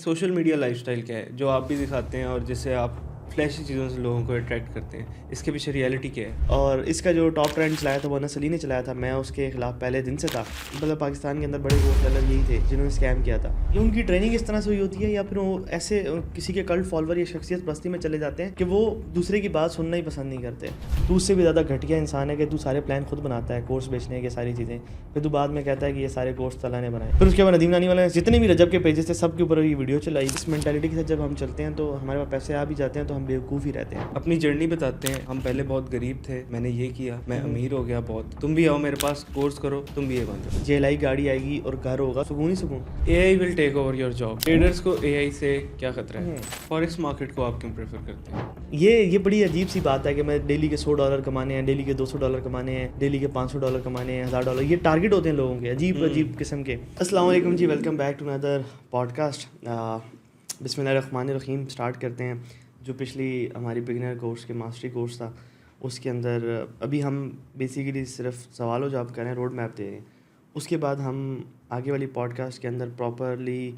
Social media lifestyle क्या है जो आप भी दिखाते हैं और जिससे आप फ्लैशी चीज़ों से लोगों को अट्रैक्ट करते हैं, इसके पीछे रियलिटी क्या है? और इसका जो टॉप ट्रेंड चलाया था वो अनस अली ने चलाया था। मैं उसके खिलाफ पहले दिन से था। मतलब पाकिस्तान के अंदर बड़े गोल्ड सेलर यही थे जिन्होंने स्कैम किया था। ये उनकी ट्रेनिंग इस तरह से हुई होती है या फिर वो ऐसे किसी के कल्ट फॉलोअर या शख्सियत बस्ती में चले जाते हैं कि वो दूसरे की बात सुनना ही पसंद नहीं करते। तू उससे भी ज़्यादा घटिया इंसान है कि तू सारे प्लान खुद बनाता है, कोर्स बेचने के सारी चीज़ें, फिर तू बाद में कहता है कि ये सारे कोर्स तला ने बनाए। फिर उसके बाद नदीम नानी वाले जितने भी रजब के पेजेस थे सब के ऊपर ये वीडियो चलाई। इस मेंटालिटी के साथ जब हम चलते हैं तो हमारे पास पैसे आ भी जाते हैं तो हम बेवकूफ़ ही रहते हैं। अपनी जर्नी बताते हैं। हम पहले बहुत गरीब थे, मैंने ये किया, मैं अमीर हो गया बहुत। तुम भी आओ मेरे पास, कोर्स करो, तुम भी ये बन जाओ। जेलाई गाड़ी आएगी और घर होगा सुकून ही सुकून। AI will take over your job. Traders को AI से क्या खतरा है? फॉरेक्स मार्केट को आप क्यों प्रेफर करते हैं? ये बड़ी अजीब सी बात है कि मैं डेली के $100 कमाने हैं, डेली के $200 कमाने हैं, डेली के $500 कमाने हैं, $1000। ये टारगेट होते हैं लोगों के अजीब किस्म के। अस्सलाम वालेकुम जी, welcome back to another podcast. बिस्मिल्लाहिर्रहमानिर्रहीम स्टार्ट करते हैं। जो पिछली हमारी बिगिनर कोर्स के मास्टरी कोर्स था उसके अंदर अभी हम बेसिकली सिर्फ सवाल जवाब कर रहे हैं, रोड मैप दे रहे हैं। उसके बाद हम आगे वाली पॉडकास्ट के अंदर properly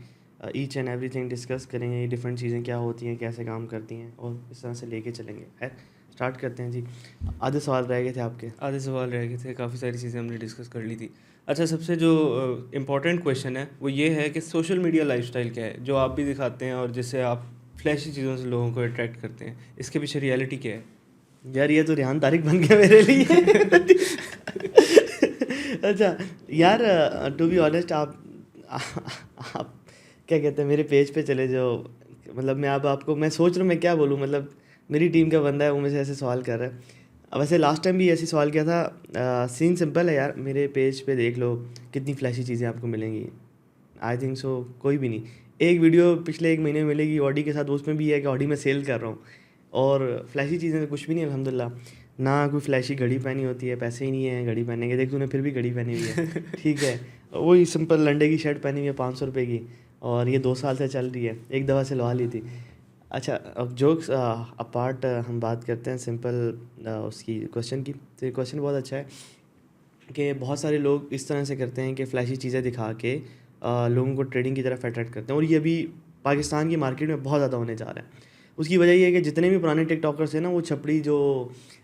each and everything discuss करेंगे, डिफरेंट चीज़ें क्या होती हैं, कैसे काम करती हैं और इस तरह से लेके चलेंगे। है स्टार्ट करते हैं जी। आधे सवाल रह गए थे आपके। आधे सवाल रह गए थे, काफ़ी सारी चीज़ें हमने डिस्कस कर ली थी। अच्छा, सबसे जो इम्पोर्टेंट क्वेश्चन है वो ये है कि सोशल मीडिया लाइफस्टाइल क्या है जो आप भी दिखाते हैं और जिससे आप फ्लैशी चीज़ों से लोगों को अट्रैक्ट करते हैं, इसके पीछे रियलिटी क्या है? यार ये तो रेहान तारिक बन गया मेरे लिए। अच्छा यार, टू बी ऑनेस्ट आप क्या कहते हैं, मेरे पेज पे चले जाओ। मतलब मैं अब आपको मैं सोच रहा हूँ मैं क्या बोलूँ। मतलब मेरी टीम का बंदा है, वो मुझे ऐसे सवाल कर रहा है। अब वैसे लास्ट टाइम भी ऐसे सवाल किया था। सीन सिंपल है यार, मेरे पेज पे देख लो कितनी फ्लैशी चीज़ें आपको मिलेंगी। आई थिंक सो कोई भी नहीं। एक वीडियो पिछले 1 महीने में मिलेगी ऑडी के साथ, उसमें भी है कि ऑडी में सेल कर रहा हूँ और फ्लैशी चीज़ें तो कुछ भी नहीं अल्हम्दुलिल्लाह। ना कोई फ्लैशी घड़ी पहनी होती है, पैसे ही नहीं है घड़ी पहनने के। देख तूने फिर भी घड़ी पहनी हुई है। ठीक है, वही सिंपल लंडे की शर्ट पहनी हुई है 500 रुपये की और ये 2 साल से चल रही है, एक दफ़ा सिलवा ली थी। अच्छा अब जोक्स अपार्ट हम बात करते हैं सिंपल उसकी क्वेश्चन की। तो ये क्वेश्चन बहुत अच्छा है कि बहुत सारे लोग इस तरह से करते हैं कि फ्लैशी चीज़ें दिखा के लोगों को ट्रेडिंग की तरफ अट्रैक्ट करते हैं और ये अभी पाकिस्तान की मार्केट में बहुत ज़्यादा होने जा रहा है। उसकी वजह ये है कि जितने भी पुराने टिकटॉकर्स हैं ना, वो छपड़ी जो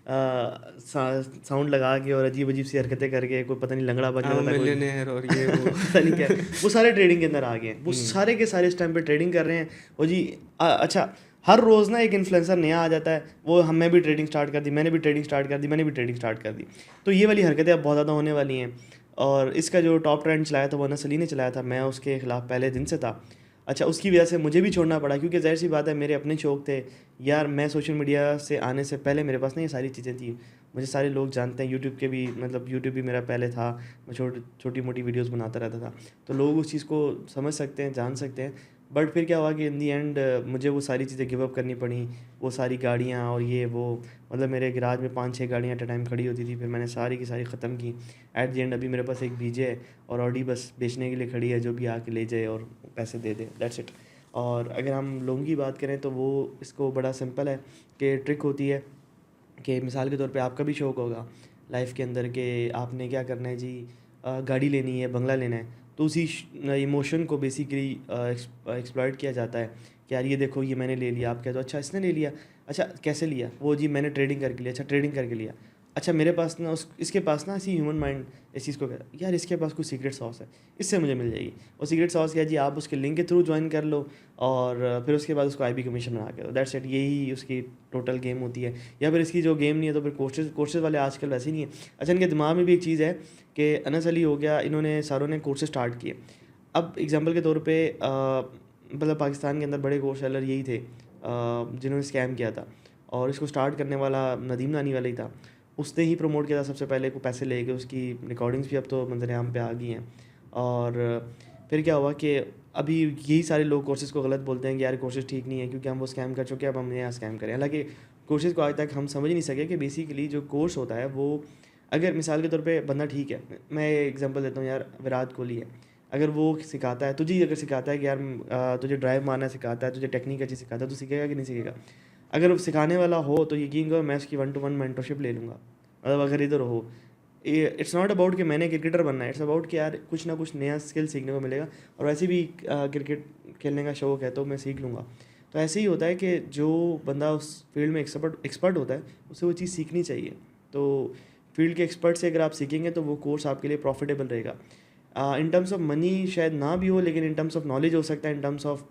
साउंड लगा के और अजीब अजीब सी हरकतें करके, कोई पता नहीं लंगड़ा बज रहा था, कोई मिलियनेयर और ये वो। पता नहीं क्या, वो सारे ट्रेडिंग के अंदर आ गए हैं। वो सारे के सारे इस टाइम पे ट्रेडिंग कर रहे हैं। और जी अच्छा, हर रोज़ ना एक इन्फ्लुएंसर नया आ जाता है, वो हमें भी ट्रेडिंग स्टार्ट कर दी, मैंने भी ट्रेडिंग स्टार्ट कर दी, मैंने भी ट्रेडिंग स्टार्ट कर दी। तो ये वाली हरकतें अब बहुत ज़्यादा होने वाली हैं। और इसका जो टॉप ट्रेंड चलाया था वो अनस अली ने चलाया था। मैं उसके ख़िलाफ़ पहले दिन से था। अच्छा, उसकी वजह से मुझे भी छोड़ना पड़ा क्योंकि ज़ाहिर सी बात है मेरे अपने शौक़ थे यार। मैं सोशल मीडिया से आने से पहले मेरे पास ना ये सारी चीज़ें थी। मुझे सारे लोग जानते हैं, यूट्यूब के भी, मतलब यूट्यूब भी मेरा पहले था। मैं छोटी मोटी वीडियोस बनाता रहता था, तो लोग उस चीज़ को समझ सकते हैं, जान सकते हैं। बट फिर क्या हुआ कि इन दी एंड मुझे वो सारी चीज़ें गिव अप करनी पड़ी। वो सारी गाड़ियाँ और ये वो, मतलब मेरे गैराज में 5-6 गाड़ियाँ एट अ टाइम खड़ी होती थी, फिर मैंने सारी की सारी ख़त्म की। एट दी एंड अभी मेरे पास एक बीजे है और ऑडी बस बेचने के लिए खड़ी है, जो भी आके ले जाए और पैसे दे दे, दैट्स इट। और अगर हम लोगों की बात करें तो वो इसको बड़ा सिंपल है कि ट्रिक होती है कि मिसाल के तौर पे आपका भी शौक़ होगा लाइफ के अंदर कि आपने क्या करना है जी, गाड़ी लेनी है, बंगला लेना है। तो उसी इमोशन को बेसिकली एक्सप्लॉइट किया जाता है कि यार ये देखो ये मैंने ले लिया। आप कहते हो अच्छा इसने ले लिया, अच्छा कैसे लिया, वो जी मैंने ट्रेडिंग करके लिया। अच्छा ट्रेडिंग करके लिया, अच्छा मेरे पास ना इसके पास ना ऐसी ह्यूमन माइंड इस चीज़ को कहता है यार इसके पास कोई सीक्रेट सॉस है, इससे मुझे मिल जाएगी। और सीक्रेट सॉस क्या जी, आप उसके लिंक के थ्रू ज्वाइन कर लो और फिर उसके बाद उसको IB कमीशन बना के दो, दैट्स इट। यही उसकी टोटल गेम होती है। या फिर इसकी जो गेम नहीं है तो फिर कोर्सेज वाले आजकल वैसे ही नहीं है। अच्छा, इनके दिमाग में भी एक चीज़ है कि अनस अली हो गया, इन्होंने सारों ने कोर्सेज स्टार्ट किए। अब एग्जांपल के तौर पे मतलब पाकिस्तान के अंदर बड़े कोर्स सेलर यही थे जिन्होंने स्कैम किया था और इसको स्टार्ट करने वाला नदीम नानी वाला ही था। उसने ही प्रमोट किया था सबसे पहले, को पैसे लेके। उसकी रिकॉर्डिंग्स भी अब तो मंजरेआम पे आ गई हैं। और फिर क्या हुआ कि अभी यही सारे लोग कोर्सेज़ को गलत बोलते हैं कि यार कोर्सेज़ ठीक नहीं है क्योंकि हम वो स्कैम कर चुके हैं, अब हम यहाँ स्कैम करें। हालांकि कोर्सेज़ को आज तक हम समझ नहीं सके कि बेसिकली जो कोर्स होता है वो, अगर मिसाल के तौर पे बंदा ठीक है, मैं एग्जांपल देता हूँ यार, विराट कोहली है, अगर वो सिखाता है तुझे, अगर सिखाता है कि यार तुझे ड्राइव मारना सिखाता है, तुझे टेक्निक अच्छी सिखाता है, तो सीखेगा कि नहीं सीखेगा? अगर वो सिखाने वाला हो तो यकीन करो मैं उसकी 1-to-1 मेंटरशिप ले लूँगा। मतलब अगर इधर हो, इट्स नॉट अबाउट कि मैंने क्रिकेटर बनना है, इट्स अबाउट कि यार कुछ ना कुछ नया स्किल सीखने को मिलेगा, और वैसे भी क्रिकेट खेलने का शौक है तो मैं सीख लूँगा। तो ऐसे ही होता है कि जो बंदा उस फील्ड में एक्सपर्ट होता है उसे वो चीज़ सीखनी चाहिए। तो फील्ड के एक्सपर्ट से अगर आप सीखेंगे तो वो कोर्स आपके लिए प्रॉफिटेबल रहेगा। इन टर्म्स ऑफ मनी शायद ना भी हो, लेकिन इन टर्म्स ऑफ नॉलेज हो सकता है, इन टर्म्स ऑफ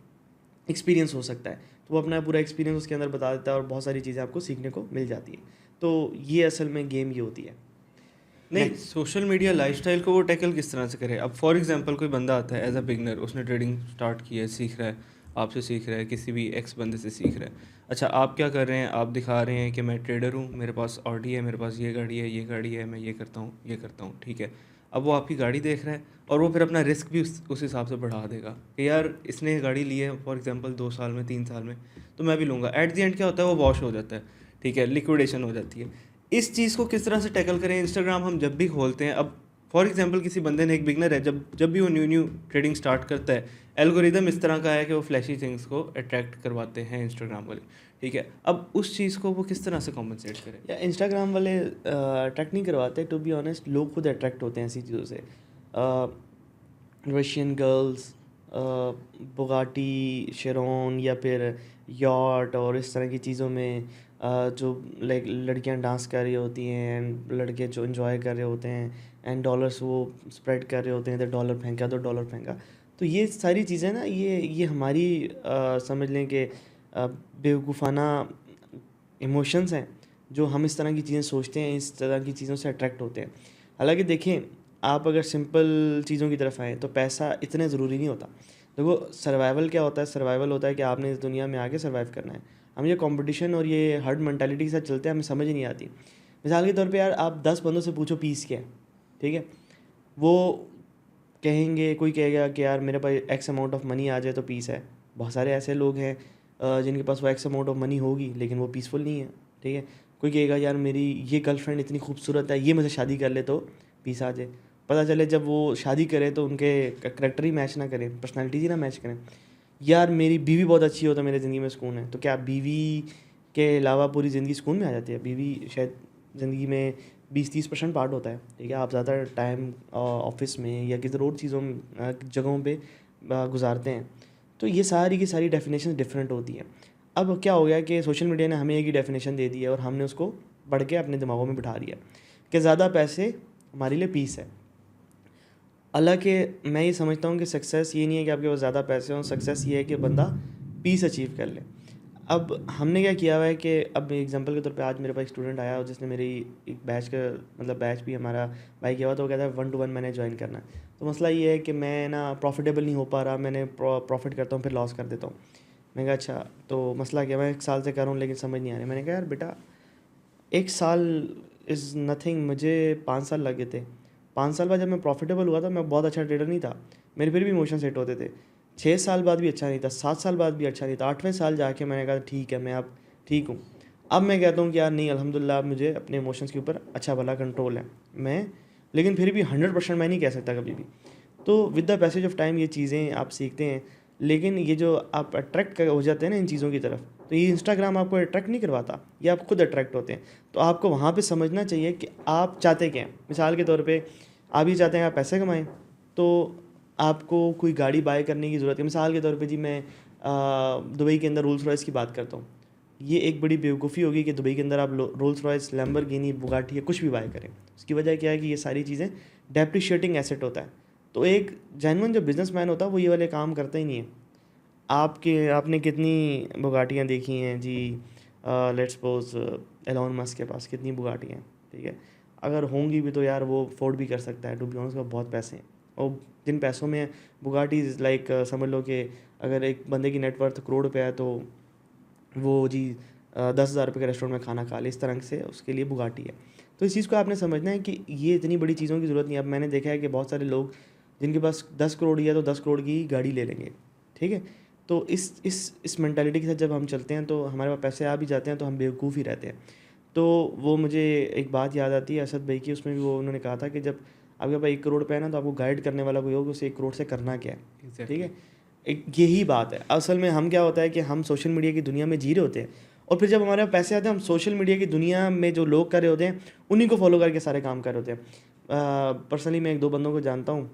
एक्सपीरियंस हो सकता है। तो वो अपना पूरा एक्सपीरियंस उसके अंदर बता देता है और बहुत सारी चीज़ें आपको सीखने को मिल जाती है। तो ये असल में गेम ये होती है। नहीं, सोशल मीडिया लाइफस्टाइल को वो टैकल किस तरह से करे? अब फॉर एग्जांपल कोई बंदा आता है एज अ बिगनर, उसने ट्रेडिंग स्टार्ट की है, सीख रहा है, आपसे सीख रहा है, किसी भी एक्स बंदे से सीख रहा है। अच्छा, आप क्या कर रहे हैं? आप दिखा रहे हैं कि मैं ट्रेडर हूँ, मेरे पास ऑडी है, मेरे पास ये गाड़ी है, ये गाड़ी है, मैं ये करता हूँ, ये करता हूँ, ठीक है। अब वो आपकी गाड़ी देख रहा है और वो फिर अपना रिस्क भी उस हिसाब से बढ़ा देगा कि यार इसने ये गाड़ी ली है फॉर एग्जांपल 2 साल में, 3 साल में, तो मैं भी लूँगा। एट द एंड क्या होता है, वो वॉश हो जाता है, ठीक है, लिक्विडेशन हो जाती है। इस चीज़ को किस तरह से टैकल करें? इंस्टाग्राम हम जब भी खोलते हैं, अब फॉर एग्जांपल किसी बंदे ने, एक बिगनर है, जब जब भी वो न्यू ट्रेडिंग स्टार्ट करता है, एल्गोरिदम इस तरह का है कि वो फ्लैशी थिंग्स को अट्रैक्ट करवाते हैं इंस्टाग्राम वाले, ठीक है। अब उस चीज़ को वो किस तरह से कॉम्पनसेट करें? या इंस्टाग्राम वाले अट्रैक्ट नहीं करवाते, टू बी ऑनेस्ट लोग खुद अट्रैक्ट होते हैं ऐसी चीज़ों से। रशियन गर्ल्स, बुगाटी शेरोन, या फिर यॉट और इस तरह की चीज़ों में जो लाइक लड़कियां डांस कर रही होती हैं एंड लड़के जो इन्जॉय कर रहे होते हैं एंड डॉलर्स वो स्प्रेड कर रहे होते हैं, तो डॉलर फेंका तो डॉलर फेंका। तो ये सारी चीज़ें ना, ये हमारी समझ लें कि बेवकूफ़ाना इमोशंस हैं, जो हम इस तरह की चीज़ें सोचते हैं, इस तरह की चीज़ों से अट्रैक्ट होते हैं। हालांकि देखें, आप अगर सिंपल चीज़ों की तरफ आएँ तो पैसा इतने ज़रूरी नहीं होता। देखो, सर्वाइवल क्या होता है? सर्वाइवल होता है कि आपने इस दुनिया में आके सर्वाइव करना है। हम ये कंपटीशन और ये हर्ड मेंटालिटी के साथ चलते हैं, हमें समझ ही नहीं आती। मिसाल के तौर पे यार, आप 10 बंदों से पूछो पीस क्या है, ठीक है, वो कहेंगे, कोई कहेगा कि यार मेरे पास एक्स अमाउंट ऑफ मनी आ जाए तो पीस है। बहुत सारे ऐसे लोग हैं जिनके पास वो एक्स अमाउंट ऑफ मनी होगी लेकिन वो पीसफुल नहीं है, ठीक है। कोई कहेगा यार मेरी ये गर्लफ्रेंड इतनी खूबसूरत है, ये मुझे शादी कर ले तो पीस आ जाए। पता चले जब वो शादी करे तो उनके करेक्टर ही मैच ना करें, पर्सनैलिटीज़ ही ना मैच करें। यार मेरी बीवी बहुत अच्छी हो तो मेरी ज़िंदगी में सुकून है, तो क्या बीवी के अलावा पूरी ज़िंदगी सुकून में आ जाती है? बीवी शायद ज़िंदगी में 20-30% पार्ट होता है, ठीक है। आप ज़्यादा टाइम ऑफिस में या किसी और चीज़ों में जगहों पे गुजारते हैं, तो ये सारी की सारी डेफिनेशन डिफरेंट होती हैं। अब क्या हो गया कि सोशल मीडिया ने हमें एक ही डेफिनेशन दे दी है और हमने उसको बढ़ के अपने दिमागों में बिठा दिया कि ज़्यादा पैसे हमारे लिए पीस है। हालांकि मैं ये समझता हूँ कि सक्सेस ये नहीं है कि आपके पास ज़्यादा पैसे हों, सक्सेस ये है कि बंदा पीस अचीव कर ले। अब हमने क्या किया हुआ है कि अब एग्जांपल के तौर पे आज मेरे पास एक स्टूडेंट आया और जिसने मेरी एक बैच का मतलब बैच भी हमारा बाई किया हुआ, तो वो कहता है 1-to-1 मैंने ज्वाइन करना है। तो मसला ये है कि मैं ना प्रॉफिटेबल नहीं हो पा रहा, मैंने प्रॉफिट करता हूँ फिर लॉस कर देता हूँ। मैंने कहा अच्छा, तो मसला क्या? मैं 1 साल से कर रहा हूँ लेकिन समझ नहीं आ रही। मैंने कहा यार बेटा, 1 साल इज़ नथिंग, मुझे 5 साल लगे थे। 5 साल बाद जब मैं प्रॉफिटेबल हुआ था, मैं बहुत अच्छा ट्रेडर नहीं था, मेरे फिर भी इमोशन सेट होते थे। 6 साल बाद भी अच्छा नहीं था, 7 साल बाद भी अच्छा नहीं था, 8वें साल जाके मैंने कहा ठीक है, मैं अब ठीक हूँ। अब मैं कहता हूँ कि यार नहीं, अल्हम्दुलिल्लाह अब मुझे अपने इमोशंस के ऊपर अच्छा भला कंट्रोल है मैं, लेकिन फिर भी 100% मैं नहीं कह सकता कभी भी। तो with the passage of time ये चीज़ें आप सीखते हैं, लेकिन ये जो आप अट्रैक्ट हो जाते हैं ना इन चीज़ों की तरफ, तो ये इंस्टाग्राम आपको अट्रैक्ट नहीं करवाता, ये आप खुद अट्रैक्ट होते हैं। तो आपको वहाँ पे समझना चाहिए कि आप चाहते क्या हैं। मिसाल के तौर पे आप ये चाहते हैं आप पैसे कमाएं, तो आपको कोई गाड़ी बाय करने की ज़रूरत है। मिसाल के तौर पे जी मैं दुबई के अंदर रोल्स रॉयस की बात करता हूँ। ये एक बड़ी बेवकूफ़ी होगी कि दुबई के अंदर आप रोल्स रॉयस, लैम्बोर्गिनी, बुगाटी या कुछ भी बाय करें। उसकी वजह क्या है कि ये सारी चीज़ें डेप्रिशिएटिंग एसेट होता है। तो एक जेन्युइन जो बिजनेसमैन होता है वो ये वाले काम करता ही नहीं है। आपने कितनी बुगाटियाँ देखी हैं जी? लेट्स सपोज एलोन मस्क के पास कितनी बुगाटियाँ हैं, ठीक है। अगर होंगी भी तो यार वो अफोर्ड भी कर सकता है, टू बी ऑनेस्ट, बहुत पैसे हैं। और जिन पैसों में बुगाटी लाइक समझ लो कि अगर एक बंदे की नेटवर्थ करोड़ रुपये है तो वो जी 10,000 रुपये के रेस्टोरेंट में खाना खा ले, इस तरह से उसके लिए बुगाटी है। तो इस चीज़ को आपने समझना है कि ये इतनी बड़ी चीज़ों की ज़रूरत नहीं है। अब मैंने देखा है कि बहुत सारे लोग जिनके पास 10 करोड़ ही है तो 10 करोड़ की गाड़ी ले लेंगे, ठीक है। तो इस मेंटालिटी के साथ जब हम चलते हैं तो हमारे पास पैसे आ भी जाते हैं तो हम बेवकूफ़ ही रहते हैं। तो वो मुझे एक बात याद आती है असद भाई की, उसमें भी वो उन्होंने कहा था कि जब आपके पास 1 करोड़ पे है ना, तो आपको गाइड करने वाला कोई होगा, उसे 1 करोड़ से करना क्या है, ठीक है। एक यही बात है असल में। हम क्या होता है कि हम सोशल मीडिया की दुनिया में जी रहे होते हैं और फिर जब हमारे पास पैसे आते हैं हम सोशल मीडिया की दुनिया में जो लोग कर रहे होते हैं उन्हीं को फॉलो करके सारे काम कर रहे होते हैं। पर्सनली मैं 1-2 बंदों को जानता हूँ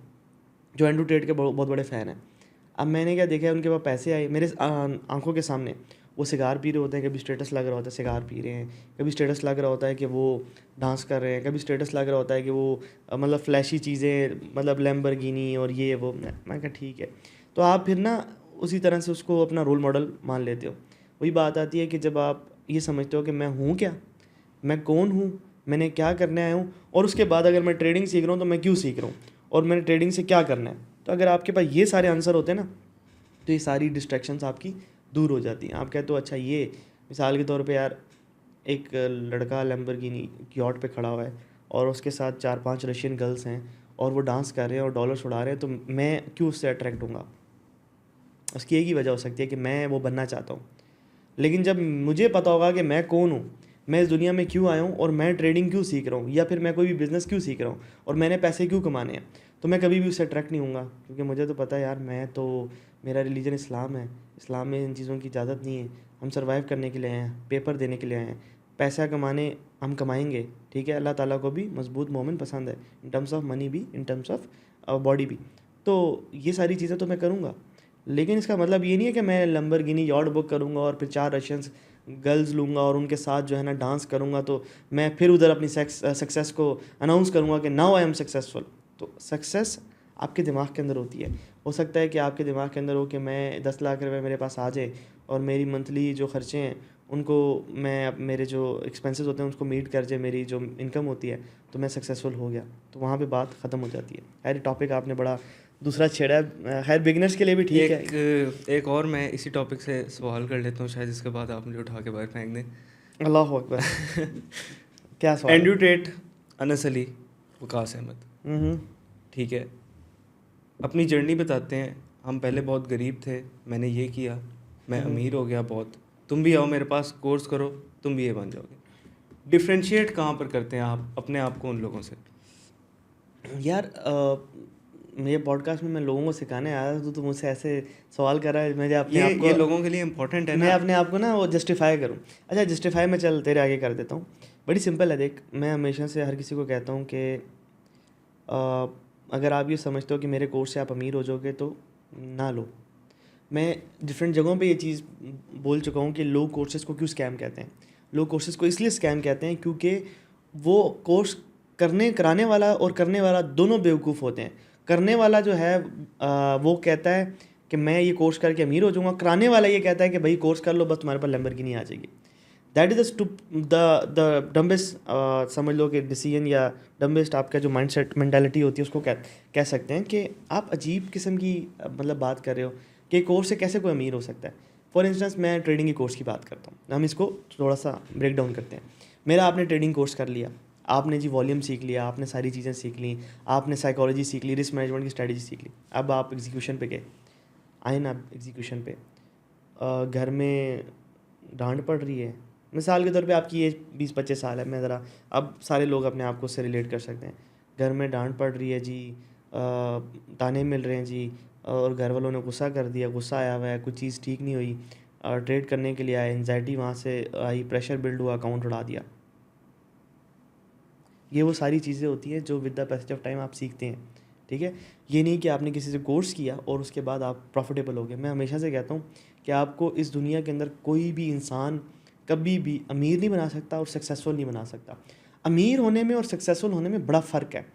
जो एंड्रू टेट के बहुत बड़े फ़ैन हैं। अब मैंने क्या देखा है, उनके पास पैसे आए मेरे आंखों के सामने, वो सिगार पी रहे होते हैं, कभी स्टेटस लग रहा होता है सिगार पी रहे हैं, कभी स्टेटस लग रहा होता है कि वो डांस कर रहे हैं, कभी स्टेटस लग रहा होता है कि वो मतलब फ्लैशी चीज़ें, मतलब लैम्बोर्गिनी और ये वो। मैं कहा ठीक है। तो आप फिर ना उसी तरह से उसको अपना रोल मॉडल मान लेते हो। वही बात आती है कि जब आप ये समझते हो कि मैं हूँ क्या, मैं कौन हूँ, मैंने क्या करने आया हूँ, और उसके बाद अगर मैं ट्रेडिंग सीख रहा हूँ तो मैं क्यों सीख रहा हूँ और मैंने ट्रेडिंग से क्या करना है। तो अगर आपके पास ये सारे आंसर होते हैं ना तो ये सारी डिस्ट्रैक्शंस आपकी दूर हो जाती हैं। आप कहते हो अच्छा ये मिसाल के तौर पे यार एक लड़का लैम्बोर्गिनी यॉट पे खड़ा हुआ है और उसके साथ 4-5 रशियन गर्ल्स हैं और वो डांस कर रहे हैं और डॉलर्स उड़ा रहे हैं, तो मैं क्यों उससे अट्रैक्ट होऊंगा। उसकी एक ही वजह हो सकती है कि मैं वो बनना चाहता हूँ। लेकिन जब मुझे पता होगा कि मैं कौन हूँ, मैं इस दुनिया में क्यों आया हूँ और मैं ट्रेडिंग क्यों सीख रहा हूँ या फिर मैं कोई भी बिज़नेस क्यों सीख रहा हूँ और मैंने पैसे क्यों कमाने हैं, तो मैं कभी भी उससे अट्रैक्ट नहीं होऊंगा। क्योंकि मुझे तो पता है यार, मैं तो, मेरा रिलीजन इस्लाम है, इस्लाम में इन चीज़ों की इजाज़त नहीं है। हम सर्वाइव करने के लिए आए हैं, पेपर देने के लिए आए हैं, पैसा कमाने हम कमाएंगे, ठीक है। अल्लाह ताला को भी मजबूत मोमिन पसंद है, इन टर्म्स ऑफ मनी भी, इन टर्म्स ऑफ बॉडी भी। तो ये सारी चीज़ें तो मैं करूँगा, लेकिन इसका मतलब ये नहीं है कि मैं लैम्बोर्गिनी यॉट बुक करूँगा और फिर 4 रशियंस गर्ल्स लूँगा और उनके साथ जो है ना डांस करूँगा, तो मैं फिर उधर अपनी सक्सेस को अनाउंस करूँगा कि नाउ आई एम सक्सेसफुल। तो सक्सेस आपके दिमाग के अंदर होती है। हो सकता है कि आपके दिमाग के अंदर हो कि मैं 10 लाख रुपए मेरे पास आ जाए और मेरी मंथली जो खर्चे हैं उनको मैं, मेरे जो एक्सपेंसेस होते हैं उसको मीट कर जाए, मेरी जो इनकम होती है, तो मैं सक्सेसफुल हो गया। तो वहाँ पे बात ख़त्म हो जाती है। खैर टॉपिक आपने बड़ा दूसरा छेड़ा है, खैर बिगिनर्स के लिए भी ठीक है। एक और मैं इसी टॉपिक से सवाल कर लेता हूँ, शायद इसके बाद आप मुझे उठा के बाहर फेंक दें। अल्लाह अकबर। क्या सवाल एंड्रू टेट, अनस अली, वकास अहमद, है? ठीक है, अपनी जर्नी बताते हैं। हम पहले बहुत गरीब थे, मैंने ये किया, मैं अमीर हो गया बहुत, तुम भी आओ मेरे पास कोर्स करो, तुम भी ये बन जाओगे। डिफ्रेंशिएट कहाँ पर करते हैं आप अपने आप को उन लोगों से? यार मेरे पॉडकास्ट में मैं लोगों को सिखाने आया था, तो मुझसे ऐसे सवाल कर रहा है, मुझे अपने आप को, ये लोगों के लिए इम्पोर्टेंट है मैं ना। अपने आप को ना वो जस्टिफाई करूं। अच्छा जस्टिफाई मैं चल तेरे आगे कर देता हूँ। बड़ी सिंपल है, देख मैं हमेशा से हर किसी को कहता हूँ कि अगर आप ये समझते हो कि मेरे कोर्स से आप अमीर हो जाओगे तो ना लो। मैं डिफरेंट जगहों पे ये चीज़ बोल चुका हूँ कि लोग कोर्सेज़ को क्यों स्कैम कहते हैं। लोग कोर्सेज़ को इसलिए स्कैम कहते हैं क्योंकि वो कोर्स कराने वाला और करने वाला दोनों बेवकूफ़ होते हैं। करने वाला जो है वो कहता है कि मैं ये कोर्स करके अमीर हो जाऊँगा, कराने वाला ये कहता है कि भाई कोर्स कर लो बस तुम्हारे पास लैम्बोर्गिनी आ जाएगी। दैट इज़ द डम्बेस्ट, समझ लो कि डिसीजन या डम्बेस्ट आपका जो माइंड सेट मेंटालिटी होती है उसको कह सकते हैं कि आप अजीब किस्म की मतलब बात कर रहे हो कि कोर्स से कैसे कोई अमीर हो सकता है। फॉर इंस्टेंस मैं ट्रेडिंग के कोर्स की बात करता हूँ, हम इसको थोड़ा सा ब्रेक डाउन करते हैं। मेरा आपने ट्रेडिंग कोर्स कर लिया, आपने जी वॉल्यूम सीख लिया, आपने सारी चीज़ें सीख ली, आपने साइकोलॉजी सीख ली, रिस्क मैनेजमेंट की स्ट्रैटेजी सीख ली। अब आप एग्जीक्यूशन पे गए, आए ना एग्जीक्यूशन पे, घर में डांट पड़ रही है, मिसाल के तौर पे आपकी एज 20-25 साल है, मैं ज़रा, अब सारे लोग अपने आप को उससे रिलेट कर सकते हैं। घर में डांट पड़ रही है जी, ताने मिल रहे हैं जी, और घर वालों ने गुस्सा कर दिया, गुस्सा आया हुआ है, कुछ चीज़ ठीक नहीं हुई, ट्रेड करने के लिए आए, एंजाइटी वहाँ से आई, प्रेशर बिल्ड हुआ, अकाउंट उड़ा दिया। ये वो सारी चीज़ें होती हैं जो with the passage of time आप सीखते हैं, ठीक है। ये नहीं कि आपने किसी से कोर्स किया और उसके बाद आप प्रॉफिटेबल हो गए। मैं हमेशा से कहता हूँ कि आपको इस दुनिया के अंदर कोई भी इंसान कभी भी अमीर नहीं बना सकता और सक्सेसफुल नहीं बना सकता। अमीर होने में और सक्सेसफुल होने में बड़ा फ़र्क है।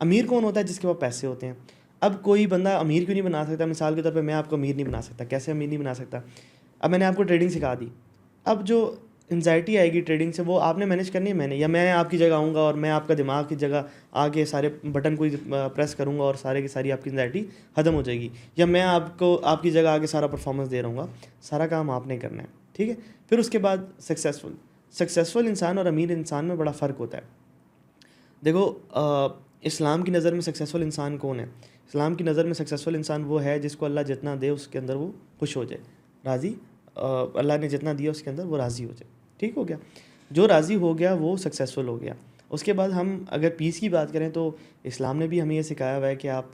अमीर कौन होता है? जिसके पास पैसे होते हैं। अब कोई बंदा अमीर क्यों नहीं बना सकता? मिसाल के तौर पे मैं आपको अमीर नहीं बना सकता। कैसे अमीर नहीं बना सकता? अब मैंने आपको ट्रेडिंग सिखा दी, अब जो एंजाइटी आएगी ट्रेडिंग से वो आपने मैनेज करनी है, मैंने, या मैं आपकी जगह आऊँगा और मैं आपका दिमाग की जगह आके सारे बटन को प्रेस करूँगा और सारे की सारी आपकी एंजाइटी ख़त्म हो जाएगी, या मैं आपको आपकी जगह आके सारा परफॉर्मेंस दे रहूँगा। सारा काम आपने करना है, ठीक है। फिर उसके बाद सक्सेसफुल इंसान और अमीर इंसान में बड़ा फ़र्क होता है। देखो इस्लाम की नज़र में सक्सेसफुल इंसान कौन है? इस्लाम की नज़र में सक्सेसफुल इंसान वो है जिसको अल्लाह जितना दे उसके अंदर वो खुश हो जाए, राज़ी, अल्लाह ने जितना दिया उसके अंदर वो राज़ी हो जाए, ठीक हो गया। जो राज़ी हो गया वो सक्सेसफुल हो गया। उसके बाद हम अगर पीस की बात करें तो इस्लाम ने भी हमें ये सिखाया हुआ है कि आप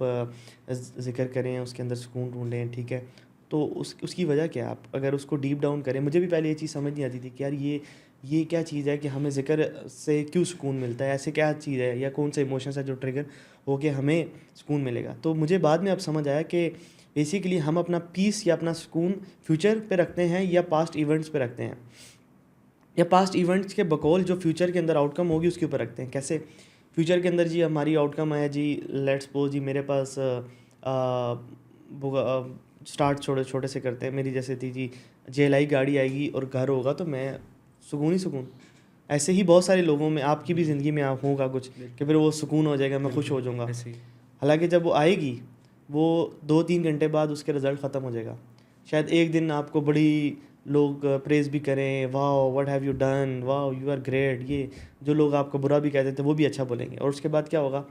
ज़िक्र करें, उसके अंदर सुकून ढूंढें, ठीक है। तो उसकी वजह क्या है? आप अगर उसको डीप डाउन करें, मुझे भी पहले ये चीज़ समझ नहीं आती थी कि यार ये क्या चीज़ है कि हमें ज़िक्र से क्यों सुकून मिलता है, ऐसे क्या चीज़ है या कौन सा इमोशंस है जो ट्रिगर हो के हमें सुकून मिलेगा। तो मुझे बाद में अब समझ आया कि बेसिकली हम अपना पीस या अपना सुकून फ्यूचर पे रखते हैं या पास्ट इवेंट्स पे रखते हैं, या पास्ट इवेंट्स के बकौल जो फ्यूचर के अंदर आउटकम होगी उसके ऊपर रखते हैं। कैसे? फ्यूचर के अंदर जी हमारी आउटकम है जी, लेट्स सपोज जी मेरे पास स्टार्ट छोटे छोटे से करते हैं, मेरी जैसे थी जी JLI गाड़ी आएगी और घर होगा तो मैं सुकून ही सुकून। ऐसे ही बहुत सारे लोगों में, आपकी भी ज़िंदगी में आप होगा कुछ कि फिर वो सुकून हो जाएगा, मैं खुश हो जाऊँगा। ऐसे ही। हालांकि जब वो आएगी वो 2-3 घंटे बाद उसके रिज़ल्ट ख़त्म हो जाएगा। शायद एक दिन आपको बड़ी लोग प्रेज़ भी करें, वाह व्हाट हैव यू डन, वाह यू आर ग्रेट, ये जो लोग आपको बुरा भी कहते थे वो भी अच्छा बोलेंगे। और उसके बाद क्या होगा,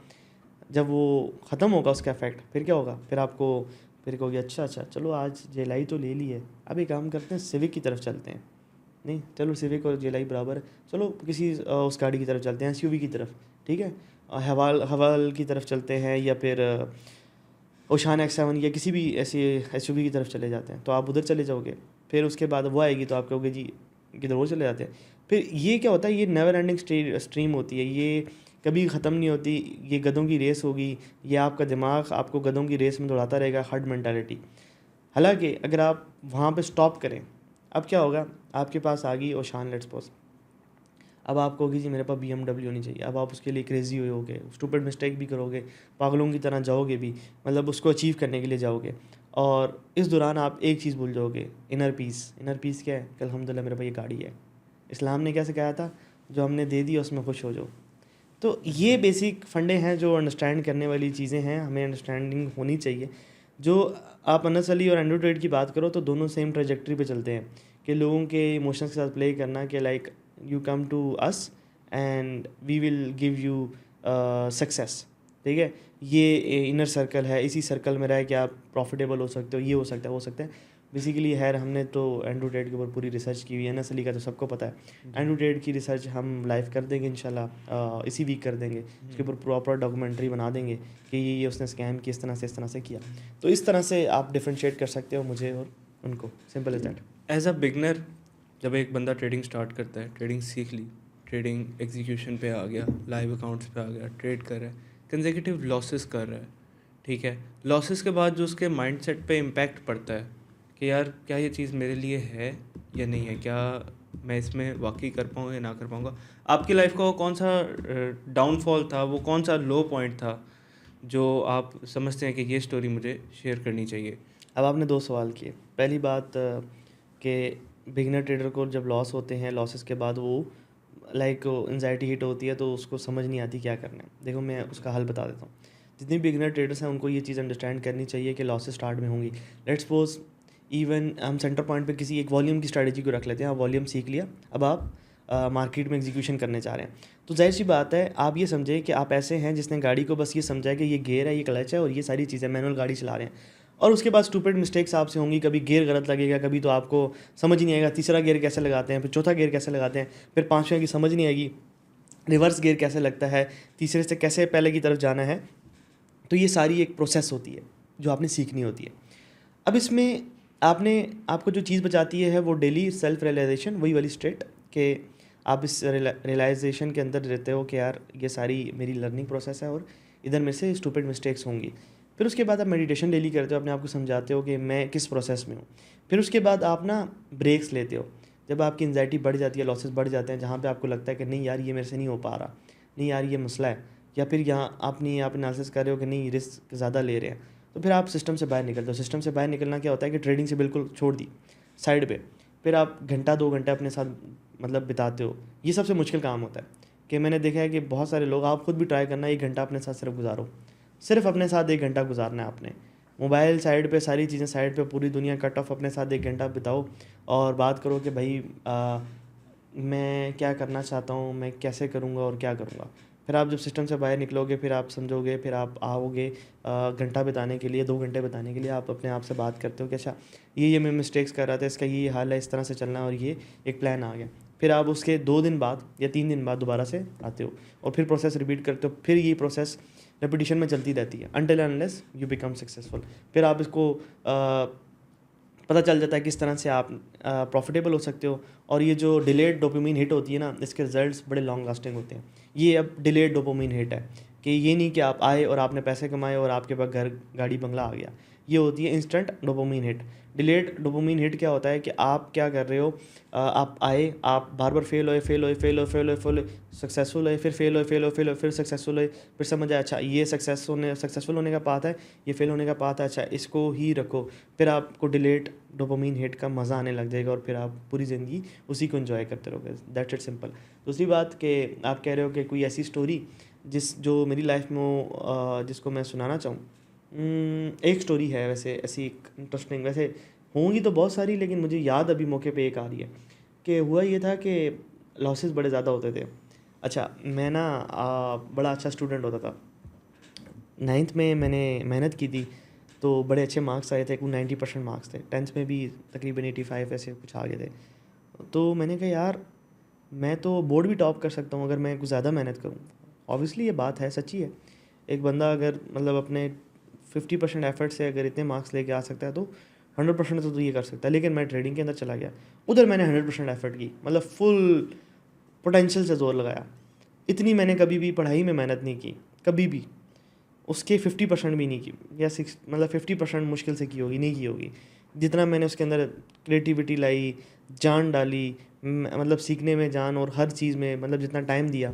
जब वो ख़त्म होगा उसका इफेक्ट, फिर क्या होगा, फिर आपको फिर कहोगे अच्छा चलो आज JLI तो ले ली है, अब एक काम करते हैं सिविक की तरफ चलते हैं। नहीं चलो सिविक और JLI बराबर है, चलो किसी उस गाड़ी की तरफ चलते हैं, SUV की तरफ, ठीक है, हवाल की तरफ चलते हैं, या फिर ओशान X7 या किसी भी ऐसी SUV की तरफ चले जाते हैं। तो आप उधर चले जाओगे, फिर उसके बाद वो आएगी तो आप कहोगे जी किधर वो चले जाते हैं। फिर ये क्या होता है, ये नेवर एंडिंग स्ट्रीम होती है, ये कभी ख़त्म नहीं होती, ये गधों की रेस होगी, ये आपका दिमाग आपको गधों की रेस में दौड़ाता रहेगा, हर्ड मेंटालिटी। हालांकि अगर आप वहाँ पे स्टॉप करें, अब क्या होगा, आपके पास आ गई ओशान लेट्स सपोज, अब आप कहोगे जी मेरे पास BMW होनी चाहिए, अब आप उसके लिए क्रेज़ी होगे, स्टूपिड मिस्टेक भी करोगे, पागलों की तरह जाओगे भी, मतलब उसको अचीव करने के लिए जाओगे, और इस दौरान आप एक चीज़ भूल जाओगे, इनर पीस क्या है कि अल्हम्दुलिल्लाह मेरे पास ये गाड़ी है। इस्लाम ने क्या सिखाया था, जो हमने दे दी उसमें खुश हो जाओ। तो ये बेसिक फंडे हैं जो अंडरस्टैंड करने वाली चीज़ें हैं, हमें अंडरस्टैंडिंग होनी चाहिए। जो आप अनस अली और एंड्रू टेट की बात करो तो दोनों सेम ट्रेजेक्ट्री पे चलते हैं कि लोगों के इमोशंस के साथ प्ले करना, कि like you come to us and we will give you success, ठीक है, ये इनर सर्कल है, इसी सर्कल में रह के आप प्रॉफिटेबल हो सकते हो, ये हो सकता है वो सकता है। बेसिकली खैर हमने तो एंड्रू टेट के ऊपर पूरी रिसर्च की हुई है, अनस अली का तो सबको पता है। एंड्रू टेट की रिसर्च हम लाइव कर देंगे इंशाल्लाह, इसी वीक कर देंगे, उसके ऊपर प्रॉपर डॉक्यूमेंट्री बना देंगे कि ये उसने स्कैम किया इस तरह से किया। तो इस तरह से आप डिफ्रेंशिएट कर सकते हो मुझे और उनको, simple as that. As a beginner जब एक बंदा ट्रेडिंग स्टार्ट करता है, ट्रेडिंग सीख ली, ट्रेडिंग एग्जीक्यूशन पे आ गया, लाइव अकाउंट्स पे आ गया, ट्रेड कर रहा है, कंसेक्यूटिव लॉसेस कर रहा है, ठीक है, लॉसेस के बाद जो उसके माइंडसेट पे इम्पैक्ट पड़ता है कि यार क्या ये चीज़ मेरे लिए है या नहीं है, क्या मैं इसमें वाकई कर पाऊँगा या ना कर पाऊँगा। आपकी लाइफ का वो कौन सा डाउनफॉल था, वो कौन सा लो पॉइंट था जो आप समझते हैं कि ये स्टोरी मुझे शेयर करनी चाहिए। अब आपने 2 सवाल किए। पहली बात कि बिगिनर ट्रेडर को जब लॉस होते हैं, लॉसेस के बाद वो लाइक एंजाइटी हिट होती है तो उसको समझ नहीं आती क्या करना है। देखो मैं उसका हल बता देता हूँ। जितने भी बिगिनर ट्रेडर्स हैं उनको ये चीज़ अंडरस्टैंड करनी चाहिए कि लॉसेस स्टार्ट में होंगी। लेट्स सपोज इवन हम सेंटर पॉइंट पे किसी एक वॉल्यूम की स्ट्रैटेजी को रख लेते हैं, आप वॉल्यूम सीख लिया, अब आप मार्केट में एग्जीक्यूशन करने चाह रहे हैं। तो जाहिर सी बात है, आप ये समझें कि आप ऐसे हैं जिसने गाड़ी को बस ये समझा है कि ये गियर है, ये क्लच है और ये सारी चीज़ें, मैनुअल गाड़ी चला रहे हैं, और उसके बाद स्टूपिड मिस्टेक्स आपसे होंगी, कभी गियर गलत लगेगा, कभी तो आपको समझ ही नहीं आएगा तीसरा गियर कैसे लगाते हैं, फिर चौथा गियर कैसे लगाते हैं, फिर पाँचवें की समझ नहीं आएगी रिवर्स गियर कैसे लगता है, तीसरे से कैसे पहले की तरफ जाना है। तो ये सारी एक प्रोसेस होती है जो आपने सीखनी होती है। अब इसमें आपको जो चीज़ बचाती है वो डेली सेल्फ रियलाइजेशन, वही वाली स्टेट कि आप इस रियलाइजेशन के अंदर रहते हो कि यार ये सारी मेरी लर्निंग प्रोसेस है और इधर में से स्टूपिड मिस्टेक्स होंगी। फिर उसके बाद आप मेडिटेशन डेली करते हो, अपने आप को समझाते हो कि मैं किस प्रोसेस में हूँ। फिर उसके बाद आप ना ब्रेक्स लेते हो, जब आपकी एंजाइटी बढ़ जाती है, लॉसेस बढ़ जाते हैं, जहाँ पे आपको लगता है कि नहीं यार ये मेरे से नहीं हो पा रहा, नहीं यार ये मसला है, या फिर यहाँ आप एनालिसिस कर रहे हो कि नहीं रिस्क ज़्यादा ले रहे हैं, तो फिर आप सिस्टम से बाहर निकलते हो। सिस्टम से बाहर निकलना क्या होता है कि ट्रेडिंग से बिल्कुल छोड़ दी साइड पे, फिर आप घंटा 2 घंटे अपने साथ मतलब बिताते हो। ये सबसे मुश्किल काम होता है कि मैंने देखा है कि बहुत सारे लोग, आप खुद भी ट्राई करना, 1 घंटा अपने साथ सिर्फ गुजारो, सिर्फ अपने साथ 1 घंटा गुजारना है आपने। मोबाइल साइड पे, सारी चीज़ें साइड पे, पूरी दुनिया कट ऑफ, अपने साथ 1 घंटा बिताओ और बात करो कि भाई मैं क्या करना चाहता हूँ, मैं कैसे करूँगा और क्या करूँगा। फिर आप जब सिस्टम से बाहर निकलोगे, फिर आप समझोगे, फिर आप आओगे घंटा बिताने के लिए, 2 घंटे बिताने के लिए, आप अपने आप से बात करते हो कि अच्छा ये मैं मिस्टेक्स कर रहा था, इसका ये हाल है, इस तरह से चलना, और ये एक प्लान आ गया। फिर आप उसके 2 दिन बाद या 3 दिन बाद दोबारा से आते हो और फिर प्रोसेस रिपीट करते हो। फिर ये प्रोसेस रेपिटेशन में चलती रहती है until unless you become successful. फिर आप इसको पता चल जाता है किस तरह से आप प्रॉफिटेबल हो सकते हो। और ये जो डिलेड डोपामिन हिट होती है ना, इसके रिजल्ट्स बड़े लॉन्ग लास्टिंग होते हैं। ये अब डिलेड डोपामिन हिट है कि ये नहीं कि आप आए और आपने पैसे कमाए और आपके पास घर गाड़ी बंगला आ गया। ये होती है instant dopamine hit. Delayed dopamine hit क्या होता है कि आप क्या कर रहे हो, आप आए, आप बार बार फेल हुए, फेल हुए, फेल हुए, फेल हुए, फेल हुए, सक्सेसफुल हुए, फिर फेल हुए, फेल हुए, फेल हुए, फिर सक्सेसफुल हुए, फिर समझ आया अच्छा ये सक्सेसफुल होने का पाथ है, ये फेल होने का पाथ है, अच्छा इसको ही रखो। फिर आपको डिलेड डोपामिन हिट का मज़ा आने लग जाएगा और फिर आप पूरी ज़िंदगी उसी को एंजॉय करते रहोगे। That's it simple. दूसरी बात कि आप कह रहे हो कि कोई ऐसी स्टोरी जो मेरी लाइफ में हो, जिसको मैं सुनाना चाहूँ। एक स्टोरी है वैसे ऐसी, एक इंटरेस्टिंग, वैसे होंगी तो बहुत सारी, लेकिन मुझे याद अभी मौके पे एक आ रही है कि हुआ ये था कि लॉसेस बड़े ज़्यादा होते थे। अच्छा, मैं ना बड़ा अच्छा स्टूडेंट होता था। 9th में मैंने मेहनत की थी तो बड़े अच्छे मार्क्स आए थे, कुछ 90% मार्क्स थे। 10th में भी तकरीबन 85 ऐसे कुछ आ गए थे। तो मैंने कहा यार मैं तो बोर्ड भी टॉप कर सकता हूँ अगर मैं कुछ ज़्यादा मेहनत करूँ। ऑब्वियसली ये बात है, सच्ची है। एक बंदा अगर मतलब अपने 50% एफर्ट से अगर इतने मार्क्स लेके आ सकता है तो 100% तो ये कर सकता है। लेकिन मैं ट्रेडिंग के अंदर चला गया, उधर मैंने 100% एफर्ट की, मतलब फुल पोटेंशियल से जोर लगाया। इतनी मैंने कभी भी पढ़ाई में मेहनत नहीं की, कभी भी उसके 50% भी नहीं की, या 6 मतलब 50% मुश्किल से की होगी, नहीं की होगी जितना मैंने उसके अंदर क्रिएटिविटी लाई, जान डाली, मतलब सीखने में जान, और हर चीज़ में मतलब जितना टाइम दिया।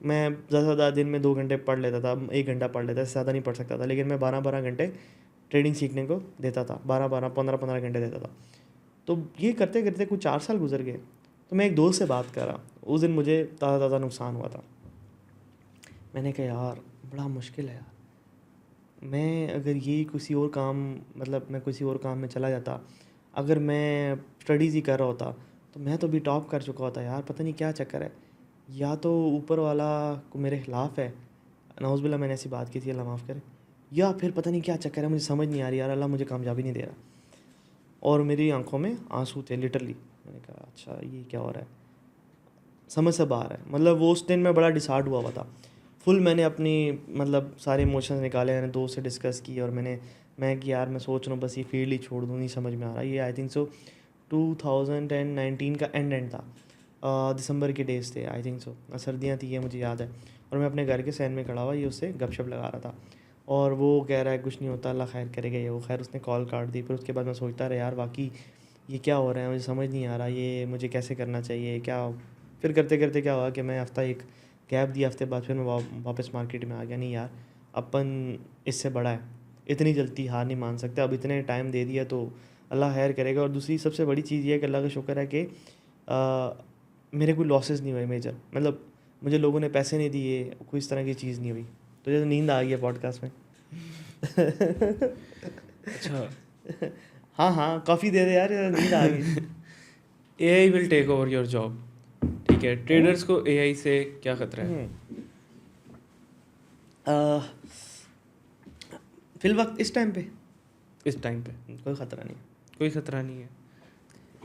मैं ज़्यादा से ज़्यादा दिन में 2 घंटे पढ़ लेता था, 1 घंटा पढ़ लेता था, ज़्यादा नहीं पढ़ सकता था, लेकिन मैं 12-12 घंटे ट्रेडिंग सीखने को देता था, 12-12 15-15 घंटे देता था। तो ये करते करते कुछ 4 साल गुजर गए। तो मैं एक दोस्त से बात कर रहा, उस दिन मुझे ताज़ा नुकसान हुआ था। मैंने कहा यार बड़ा मुश्किल है यार, मैं अगर यही किसी और काम, मतलब मैं किसी और काम में चला जाता, अगर मैं स्टडीज़ ही कर रहा होता तो मैं तो भी टॉप कर चुका होता यार। पता नहीं क्या चक्कर है, या तो ऊपर वाला को मेरे ख़िलाफ़ है, नाउज़ुबिल्लाह मैंने ऐसी बात की थी, अल्लाह माफ़ करे, या फिर पता नहीं क्या चक्कर है, मुझे समझ नहीं आ रही यार, अल्लाह मुझे कामयाबी नहीं दे रहा। और मेरी आंखों में आंसू थे लिटरली। मैंने कहा अच्छा ये क्या हो रहा है, समझ से बाहर है। मतलब वो उस दिन मैं बड़ा डिसहार्ट हुआ था फुल। मैंने अपनी मतलब सारे इमोशंस निकाले, मैंने दोस्त से डिस्कस की, और मैं कि यार मैं सोच रहा हूँ बस ये फील्ड ही छोड़ दूँ, नहीं समझ में आ रहा। ये आई थिंक सो 2019 का एंड था, दिसंबर के डेज थे आई थिंक सो, सर्दियाँ थी ये मुझे याद है। और मैं अपने घर के सहन में खड़ा हुआ, ये उससे गपशप लगा रहा था, और वो कह रहा है कुछ नहीं होता, अल्लाह खैर करेगा ये वो। खैर उसने कॉल काट दी। फिर उसके बाद मैं सोचता रहा यार वाकई ये क्या हो रहा है, मुझे समझ नहीं आ रहा, ये मुझे कैसे करना चाहिए क्या। फिर करते करते क्या हुआ कि मैं हफ़्ता एक गैप दिया, हफ्ते बाद फिर मैं वापस मार्केट में आ गया। नहीं यार अपन इससे बड़ा है, इतनी जल्दी हार नहीं मान सकते, अब इतने टाइम दे दिया तो अल्लाह खैर करेगा। और दूसरी सबसे बड़ी चीज़ ये है कि अल्लाह का शुक्र है कि मेरे कोई लॉसेस नहीं हुए मेजर, मतलब मुझे लोगों ने पैसे नहीं दिए, कोई इस तरह की चीज़ नहीं हुई। तो जैसे नींद आ गई है पॉडकास्ट में। अच्छा, हाँ हाँ, कॉफ़ी दे दे यार, नींद आ गई। AI will take over your job, ठीक है। ट्रेडर्स को एआई से क्या खतरा है? फिल वक्त इस टाइम पे इस टाइम पे कोई ख़तरा नहीं। कोई खतरा नहीं है।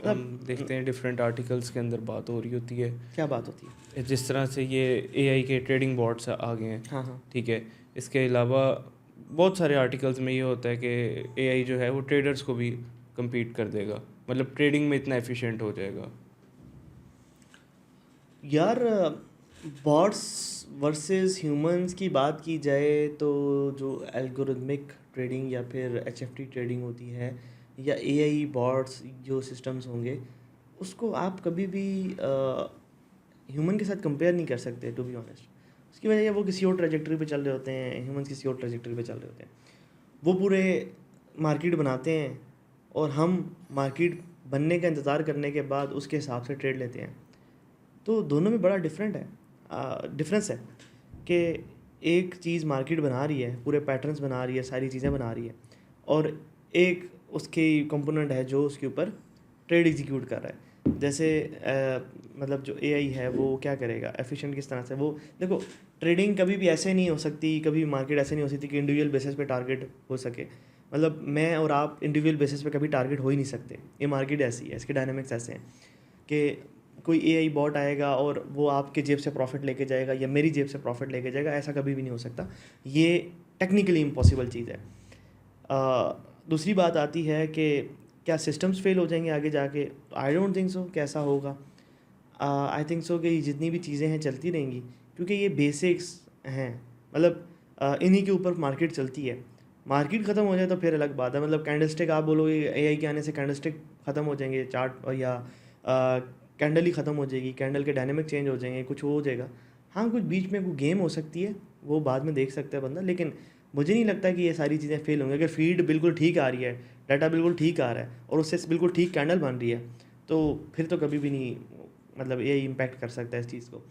हम देखते हैं डिफरेंट आर्टिकल्स के अंदर बात हो रही होती है, क्या बात होती है? जिस तरह से ये एआई के ट्रेडिंग बॉट्स आ गए हैं, हाँ हाँ। ठीक है। इसके अलावा बहुत सारे आर्टिकल्स में ये होता है कि एआई जो है वो ट्रेडर्स को भी compete कर देगा, मतलब ट्रेडिंग में इतना एफिशिएंट हो जाएगा। यार बॉट्स वर्सेस ह्यूमंस की बात की जाए तो जो एल्गोरिथमिक ट्रेडिंग या फिर एचएफटी ट्रेडिंग होती है, या एआई बॉट्स जो सिस्टम्स होंगे, उसको आप कभी भी ह्यूमन के साथ कंपेयर नहीं कर सकते टू बी ऑनेस्ट। उसकी वजह ये वो किसी और ट्रेजेक्टरी पे चल रहे होते हैं, ह्यूमंस किसी और ट्रेजेक्टरी पे चल रहे होते हैं। वो पूरे मार्केट बनाते हैं और हम मार्केट बनने का इंतज़ार करने के बाद उसके हिसाब से ट्रेड लेते हैं। तो दोनों में बड़ा डिफरेंस है कि एक चीज़ मार्केट बना रही है, पूरे पैटर्न्स बना रही है, सारी चीज़ें बना रही है, और एक उसकी कंपोनेंट है जो उसके ऊपर ट्रेड एग्जीक्यूट कर रहा है। जैसे मतलब जो एआई है वो क्या करेगा, एफिशिएंट किस तरह से। वो देखो, ट्रेडिंग कभी भी ऐसे नहीं हो सकती, कभी मार्केट ऐसे नहीं हो सकती कि इंडिविजुअल बेसिस पे टारगेट हो सके। मतलब मैं और आप इंडिविजुअल बेसिस पे कभी टारगेट हो ही नहीं सकते। ये मार्केट ऐसी है, इसके डायनामिक्स ऐसे हैं कि कोई एआई बॉट आएगा और वो आपके जेब से प्रॉफिट लेके जाएगा या मेरी जेब से प्रॉफिट लेके जाएगा, ऐसा कभी भी नहीं हो सकता। ये टेक्निकली इम्पॉसिबल चीज़ है। दूसरी बात आती है कि क्या सिस्टम्स फेल हो जाएंगे आगे जाके? आई डोंट थिंक सो कि ऐसा होगा। आई थिंक सो कि जितनी भी चीज़ें हैं चलती रहेंगी, क्योंकि ये बेसिक्स हैं। मतलब इन्हीं के ऊपर मार्केट चलती है। मार्केट ख़त्म हो जाए तो फिर अलग बात है। मतलब कैंडलस्टिक आप बोलोगे एआई के आने से कैंडलस्टिक ख़त्म हो जाएंगे, चार्ट या कैंडल ही ख़त्म हो जाएगी, कैंडल के डायनेमिक चेंज हो जाएंगे, कुछ हो जाएगा। हाँ, कुछ बीच में कोई गेम हो सकती है, वो बाद में देख सकता है बंदा, लेकिन मुझे नहीं लगता कि ये सारी चीज़ें फेल होंगी। अगर फीड बिल्कुल ठीक आ रही है, डाटा बिल्कुल ठीक आ रहा है और उससे बिल्कुल ठीक कैंडल बन रही है, तो फिर तो कभी भी नहीं, मतलब एआई इम्पैक्ट कर सकता है इस चीज़ को।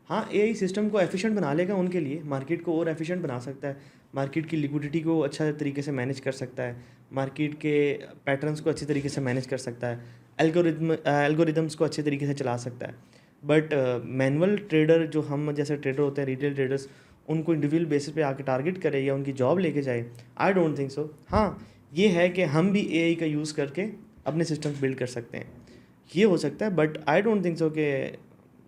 हाँ, एआई सिस्टम को एफिशिएंट बना लेगा उनके लिए, मार्केट को और एफिशिएंट बना सकता है, मार्केट की लिक्विडिटी को अच्छा तरीके से मैनेज कर सकता है, मार्केट के पैटर्न्स को अच्छी तरीके से मैनेज कर सकता है, एल्गोरिदम्स को अच्छे तरीके से चला सकता है। बट मैनुअल ट्रेडर जो हम जैसे ट्रेडर होते हैं, रिटेल ट्रेडर्स, उनको इंडिविजुअल बेसिस पे आके टारगेट करे या उनकी जॉब लेके जाए, आई डोंट थिंक सो। हाँ, ये है कि हम भी एआई का यूज़ करके अपने सिस्टम्स बिल्ड कर सकते हैं, ये हो सकता है। But I don't think so कि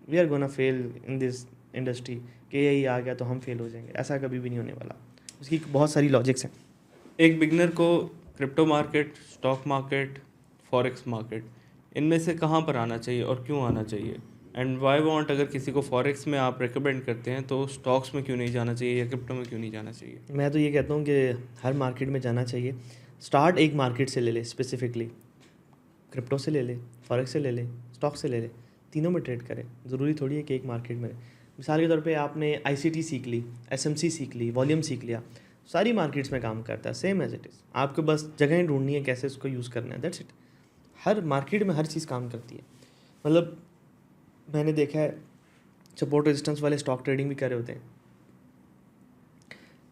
we are gonna fail in this industry, कि यही आ गया तो हम फेल हो जाएंगे, ऐसा कभी भी नहीं होने वाला। उसकी बहुत सारी लॉजिक्स हैं। एक बिगनर को crypto market, stock market, forex market, इनमें से कहाँ पर आना चाहिए और क्यों आना चाहिए? एंड वाई वांट, अगर किसी को फॉरेक्स में आप रिकमेंड करते हैं तो स्टॉक्स में क्यों नहीं जाना चाहिए या क्रिप्टो में क्यों नहीं जाना चाहिए? मैं तो ये कहता हूँ कि हर मार्केट में जाना चाहिए। स्टार्ट एक मार्केट से ले ले, स्पेसिफिकली क्रिप्टो से ले ले, फॉरेक्स से ले ले, स्टॉक से ले ले, तीनों में ट्रेड करें। ज़रूरी थोड़ी है कि एक मार्केट में। मिसाल के तौर पे आपने आईसीटी सीख ली, एसएमसी सीख ली, वॉल्यूम सीख लिया, सारी मार्केट्स में काम करता है, सेम एज इट इज़। आपको बस जगह ढूंढनी है कैसे उसको यूज़ करना है, दैट्स इट। हर मार्केट में हर चीज़ काम करती है। मतलब मैंने देखा है सपोर्ट रेजिस्टेंस वाले स्टॉक ट्रेडिंग भी कर रहे होते हैं,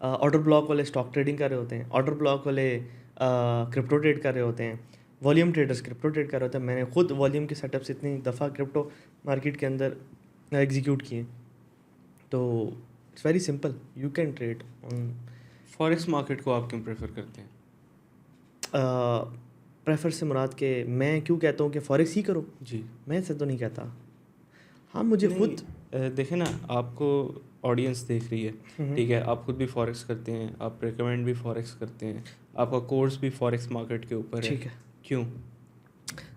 ऑर्डर ब्लॉक वाले स्टॉक ट्रेडिंग कर रहे होते हैं, ऑर्डर ब्लॉक वाले क्रिप्टो ट्रेड कर रहे होते हैं, वॉल्यूम ट्रेडर्स क्रिप्टो ट्रेड कर रहे होते हैं। मैंने खुद वॉल्यूम के सेटअप्स इतनी दफ़ा क्रिप्टो मार्केट के अंदर एग्जीक्यूट किए। तो it's very simple, you can trade on. Forex market को आप क्यों प्रेफर करते हैं? प्रेफर से मुराद के मैं क्यों कहता हूँ कि फॉरेक्स ही करो, जी मैं ऐसे तो नहीं कहता। हाँ, मुझे खुद देखें ना, आपको ऑडियंस देख रही है, ठीक है, आप खुद भी फॉरेक्स करते हैं, आप रिकमेंड भी फॉरेक्स करते हैं, आपका कोर्स भी फॉरेक्स मार्केट के ऊपर है, ठीक है। क्यों?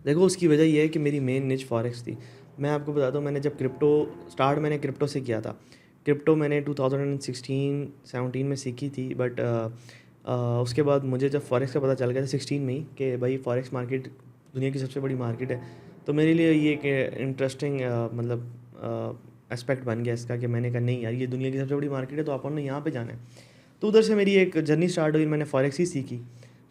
देखो, उसकी वजह ये है कि मेरी मेन निच फॉरेक्स थी। मैं आपको बताता हूँ, मैंने जब क्रिप्टो स्टार्ट मैंने क्रिप्टो से किया था। क्रिप्टो मैंने 2016-17 में सीखी थी, बट उसके बाद मुझे जब फॉरेक्स का पता चल गया था 16 में ही कि भाई फॉरेक्स मार्केट दुनिया की सबसे बड़ी मार्केट है, तो मेरे लिए ये एक इंटरेस्टिंग मतलब एस्पेक्ट बन गया इसका, कि मैंने कहा नहीं यार, ये दुनिया की सबसे बड़ी मार्केट है तो अपन ने यहाँ पे जाना है। तो उधर से मेरी एक जर्नी स्टार्ट हुई, मैंने फॉरेक्स ही सीखी,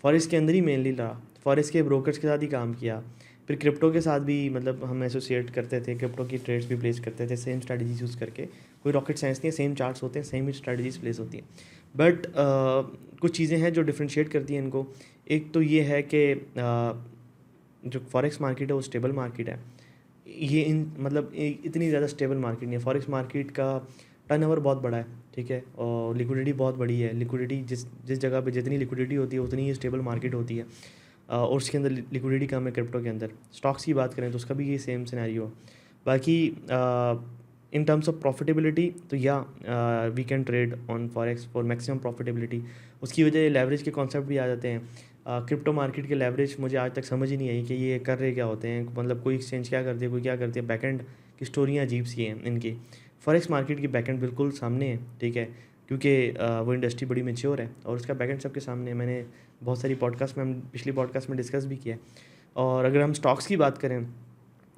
फॉरेक्स के अंदर ही मेनली रहा, फॉरेक्स के ब्रोकर्स के साथ ही काम किया। फिर क्रिप्टो के साथ भी मतलब हम एसोसिएट करते थे, क्रिप्टो की ट्रेड्स भी प्लेस करते थे सेम स्ट्रैटेजीज यूज़ करके। कोई रॉकेट साइंस नहीं है, सेम चार्ट्स होते हैं, सेम ही स्ट्रैटेजीज प्लेस होती हैं। बट कुछ चीज़ें हैं जो डिफ्रेंशिएट करती हैं इनको। एक तो ये है कि जो फॉरेक्स मार्केट है वो स्टेबल मार्केट है। ये मतलब इतनी ज़्यादा स्टेबल मार्केट नहीं है। फॉरेक्स मार्केट का टर्नओवर बहुत बड़ा है, ठीक है, और लिक्विडिटी बहुत बड़ी है। लिक्विडिटी जिस जिस जगह पे जितनी लिक्विडिटी होती है उतनी ही स्टेबल मार्केट होती है, और उसके अंदर लिक्विडिटी कम है। क्रिप्टो के अंदर स्टॉक्स की बात करें तो उसका भी ये सेम सिनेरियो है। बाकी इन टर्म्स ऑफ प्रॉफिटेबिलिटी तो या we can trade on forex for maximum profitability. उसकी वजह लेवरेज के कॉन्सेप्ट भी आ जाते हैं। क्रिप्टो मार्केट के लेवरेज मुझे आज तक समझ ही नहीं आई कि ये कर रहे क्या होते हैं, मतलब कोई एक्सचेंज क्या करती है, कोई क्या करती है, बैकएंड की स्टोरियाँ अजीब सी हैं इनकी। फॉरेक्स मार्केट की बैकएंड बिल्कुल सामने है, ठीक है, क्योंकि वो इंडस्ट्री बड़ी मैच्योर है और उसका बैकएंड सबके सामने है। मैंने बहुत सारी पॉडकास्ट में, हम पिछली पॉडकास्ट में डिस्कस भी किया है। और अगर हम स्टॉक्स की बात करें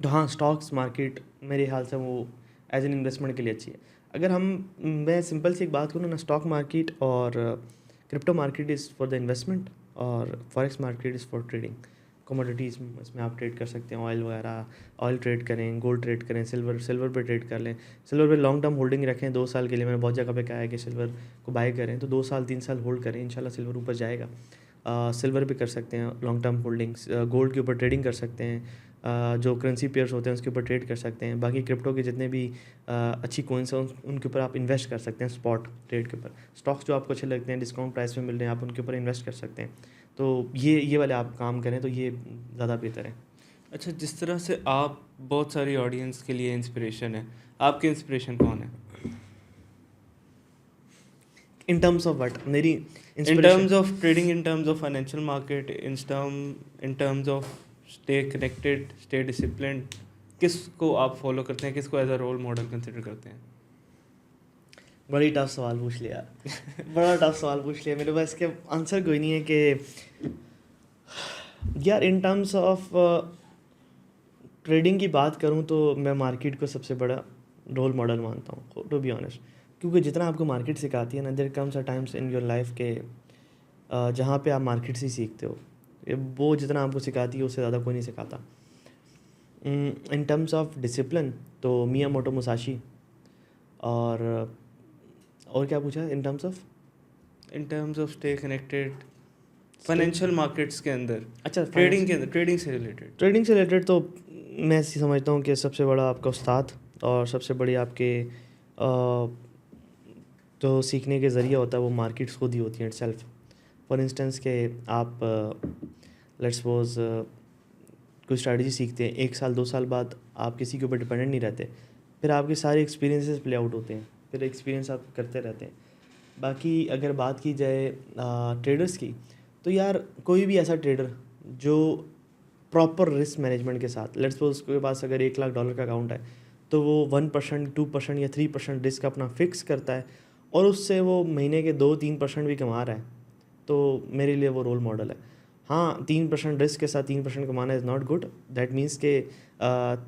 तो हाँ, स्टॉक्स मार्केट मेरे ख्याल से वो एज एन इन्वेस्टमेंट के लिए अच्छी है। अगर मैं सिंपल सी एक बात करूँ ना, स्टॉक मार्केट और crypto market is for the investment और forex market is for trading commodities. इसमें आप ट्रेड कर सकते हैं, ऑयल वगैरह, ऑयल ट्रेड करें, गोल्ड ट्रेड करें, सिल्वर पे ट्रेड कर लें। सिल्वर पे लॉन्ग टर्म होल्डिंग रखें 2 साल के लिए। मैंने बहुत जगह पे कहा है कि सिल्वर को बाय करें तो 2 साल 3 साल होल्ड करें, इंशाल्लाह सिल्वर ऊपर जाएगा। सिल्वर पे कर सकते हैं लॉन्ग टर्म होल्डिंग्स, गोल्ड के ऊपर ट्रेडिंग कर सकते हैं, जो करेंसी पेयर्स होते हैं उसके ऊपर ट्रेड कर सकते हैं। बाकी क्रिप्टो के जितने भी अच्छी कॉइन्स हैं उनके ऊपर आप इन्वेस्ट कर सकते हैं स्पॉट ट्रेड के ऊपर। स्टॉक्स जो आपको अच्छे लगते हैं, डिस्काउंट प्राइस में मिल रहे हैं, आप उनके ऊपर इन्वेस्ट कर सकते हैं। तो ये वाले आप काम करें तो ये ज़्यादा बेहतर है। अच्छा, जिस तरह से आप बहुत सारी ऑडियंस के लिए इंस्पिरेशन है, आपके इंस्पिरेशन कौन है? इन टर्म्स ऑफ व्हाट मेरी in inspiration terms of trading, in terms of financial market, in terms of stay connected, stay disciplined, किसको आप फॉलो करते हैं, किसको as a role model consider करते हैं? बड़ी टफ सवाल पूछ लिया बड़ा टफ सवाल पूछ लिया मेरे पास, इसके आंसर कोई नहीं है कि यार इन टर्म्स ऑफ ट्रेडिंग की बात करूं तो मैं मार्केट को सबसे बड़ा रोल मॉडल मानता हूं, टू बी ऑनेस्ट। क्योंकि जितना आपको मार्केट सिखाती है ना, there comes a times in your life के जहाँ पे आप मार्केट से ही सीखते हो। वो जितना आपको सिखाती है उससे ज़्यादा कोई नहीं सिखाता। इन टर्म्स ऑफ डिसिप्लिन तो मियामोटो मुसाशी, और क्या पूछा in terms of? In terms of stay connected financial markets के अंदर, अच्छा, ट्रेडिंग के अंदर, ट्रेडिंग से रिलेटेड तो मैं ऐसी समझता हूँ कि सबसे बड़ा आपका उस्ताद और सबसे बड़ी आपके जो सीखने के ज़रिए होता है वो मार्केट्स खुद ही होती हैं इटसेल्फ। फॉर इंस्टेंस के आप लेट्स सपोज कोई स्ट्रैटेजी सीखते हैं, 1 साल 2 साल बाद आप किसी के ऊपर डिपेंडेंट नहीं रहते, फिर आपके सारे एक्सपीरियंसेस प्ले आउट होते हैं, फिर एक्सपीरियंस आप करते रहते हैं। बाकी अगर बात की जाए ट्रेडर्स की, तो यार कोई भी ऐसा ट्रेडर जो प्रॉपर रिस्क मैनेजमेंट के साथ, लेट्स सपोज उसके पास अगर $1 लाख का अकाउंट है तो वो 1%, 2% या 3% रिस्क अपना फिक्स करता है और उससे वो महीने के 2-3% भी कमा रहा है, तो मेरे लिए वो रोल मॉडल है। हाँ, 3% रिस्क के साथ 3% कमाना is not good, that means के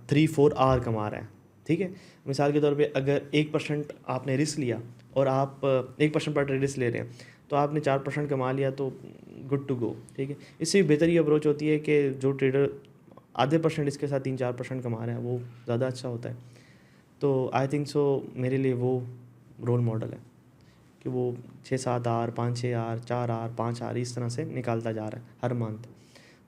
3-4 आवर कमा रहा है, ठीक है। मिसाल के तौर पे अगर 1% आपने रिस्क लिया और आप 1% पर रिस्क ले रहे हैं तो आपने 4% कमा लिया, तो गुड टू गो, ठीक है। इससे बेहतर ये अप्रोच होती है कि जो ट्रेडर आधे % इसके साथ 3-4% कमा रहे हैं वो ज़्यादा अच्छा होता है। तो आई थिंक सो मेरे लिए वो रोल मॉडल है कि वो 6-7 आवर, 5-6 आवर, 4 आवर, 5 आवर इस तरह से निकालता जा रहा है हर मंथ।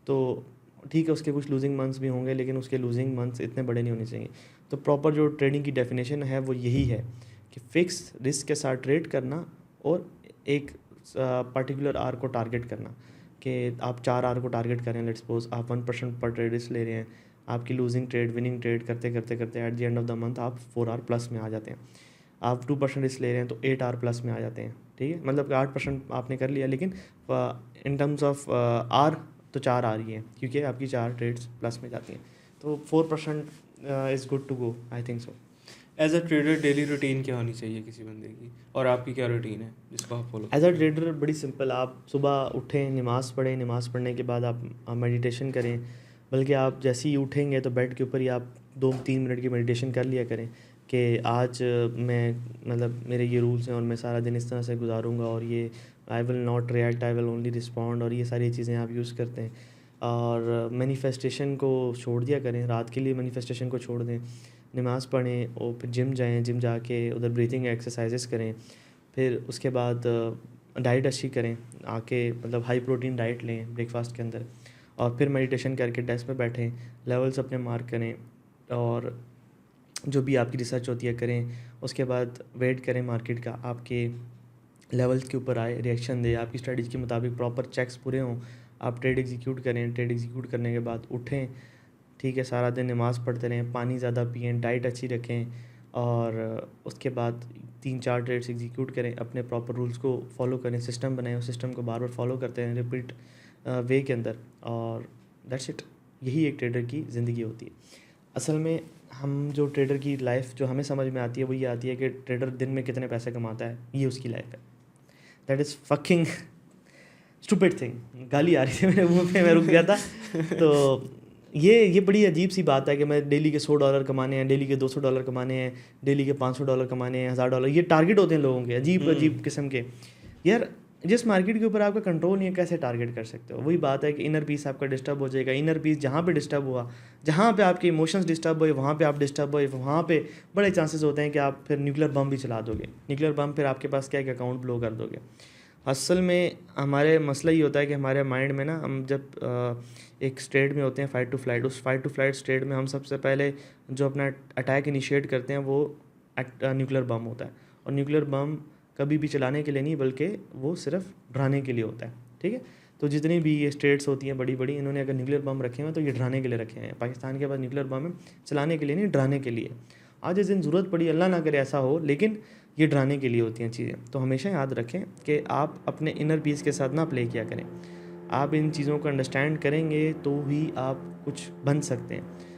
तो ठीक है, उसके कुछ लूजिंग मंथ्स भी होंगे, लेकिन उसके लूजिंग मंथ्स इतने बड़े नहीं होने चाहिए। तो प्रॉपर जो ट्रेडिंग की डेफिनेशन है वो यही है कि फ़िक्स रिस्क के साथ ट्रेड करना और एक पर्टिकुलर आवर को टारगेट करना, कि आप 4 आवर को टारगेट करें। लेट्स सपोज आप 1% पर ट्रेड रिस्क ले रहे हैं, आपकी लूजिंग ट्रेड विनिंग ट्रेड करते करते करते at the end of the month आप 4 आवर प्लस में आ जाते हैं। आप 2% रिस्क ले रहे हैं तो 8 आवर प्लस में आ जाते हैं, ठीक है। मतलब कि 8% आपने कर लिया, लेकिन इन टर्म्स ऑफ आर तो 4 आ रही है क्योंकि आपकी 4 ट्रेड्स प्लस में जाती हैं। तो 4% is good to go, I think so. As a trader daily routine क्या होनी चाहिए किसी बंदे की, और आपकी क्या रूटीन है जिसको आप फॉलो? एज अ ट्रेडर बड़ी सिंपल, आप सुबह उठें, नमाज़ पढ़ें, नमाज़ पढ़ने के बाद आप मेडिटेशन करें। बल्कि आप जैसे ही उठेंगे तो बेड के ऊपर ही आप 2-3 मिनट की मेडिटेशन कर लिया करें कि आज मैं मतलब मेरे ये रूल्स हैं और मैं सारा दिन इस तरह से गुजारूंगा, और ये I will not react, I will only respond, और ये सारी चीज़ें आप यूज़ करते हैं। और मैनिफेस्टेशन को छोड़ दिया करें, रात के लिए मैनिफेस्टेशन को छोड़ दें, नमाज़ पढ़ें और फिर जिम जाएँ, जिम जाके उधर ब्रीथिंग एक्सरसाइजेस करें। फिर उसके बाद डाइट अच्छी करें, आके मतलब हाई प्रोटीन डाइट लें ब्रेकफास्ट के अंदर, और फिर मेडिटेशन करके डेस्क पे बैठें, लेवल्स अपने मार्क करें और जो भी आपकी रिसर्च होती है करें। उसके बाद वेट करें मार्केट का, आपके लेवल्स के ऊपर आए, रिएक्शन दे, आपकी स्ट्रेटजी के मुताबिक प्रॉपर चेक्स पूरे हों, आप ट्रेड एग्जीक्यूट करें। ट्रेड एग्जीक्यूट करने के बाद उठें, ठीक है, सारा दिन नमाज़ पढ़ते रहें, पानी ज़्यादा पिएँ, डाइट अच्छी रखें, और उसके बाद 3-4 ट्रेड्स एग्जीक्यूट करें, अपने प्रॉपर रूल्स को फॉलो करें, सिस्टम बनाएं, उस सिस्टम को बार बार फॉलो करते हैं रिपीट वे के अंदर, और दैट्स इट। यही एक ट्रेडर की ज़िंदगी होती है। असल में हम जो ट्रेडर की लाइफ जो हमें समझ में आती है वो ये आती है कि ट्रेडर दिन में कितने पैसे कमाता है, ये उसकी लाइफ है। That is fucking stupid thing. गाली आ रही थी मेरे मुंह पे, मैं रुक गया था। तो ये बड़ी अजीब सी बात है कि मैं डेली के $100 कमाने हैं, डेली के $200 कमाने हैं, डेली के $500 कमाने हैं, $1000, ये टारगेट होते हैं लोगों के अजीब अजीब किस्म के। यार जिस मार्केट के ऊपर आपका कंट्रोल नहीं है, कैसे टारगेट कर सकते हो? वही बात है कि इनर पीस आपका डिस्टर्ब हो जाएगा। इनर पीस जहाँ पे डिस्टर्ब हुआ, जहाँ पे आपके इमोशंस डिस्टर्ब हुए, वहाँ पे आप डिस्टर्ब हुए, वहाँ पे बड़े चांसेस होते हैं कि आप फिर न्यूक्लियर बम भी चला दोगे। न्यूक्लियर बम फिर आपके पास क्या है कि अकाउंट ब्लो कर दोगे। असल में हमारे मसला ये होता है कि हमारे माइंड में ना, हम जब एक स्टेट में होते हैं फाइट टू फ्लाइट, उस फाइट टू फ्लाइट स्टेट में हम सबसे पहले जो अपना अटैक इनिशिएट करते हैं वो न्यूक्लियर बम होता है। और न्यूक्लियर बम कभी भी चलाने के लिए नहीं, बल्कि वो सिर्फ डराने के लिए होता है, ठीक है। तो जितनी भी ये स्टेट्स होती हैं बड़ी बड़ी, इन्होंने अगर न्यूक्लियर बम रखे हुए हैं तो ये डराने के लिए रखे हैं। पाकिस्तान के पास न्यूक्लियर बम है, चलाने के लिए नहीं, डराने के लिए। आज इस दिन ज़रूरत पड़ी, अल्लाह ना करे ऐसा हो, लेकिन ये डराने के लिए होती हैं चीज़ें। तो हमेशा याद रखें कि आप अपने इनर पीस के साथ ना प्ले किया करें। आप इन चीज़ों को अंडरस्टैंड करेंगे तो ही आप कुछ बन सकते हैं।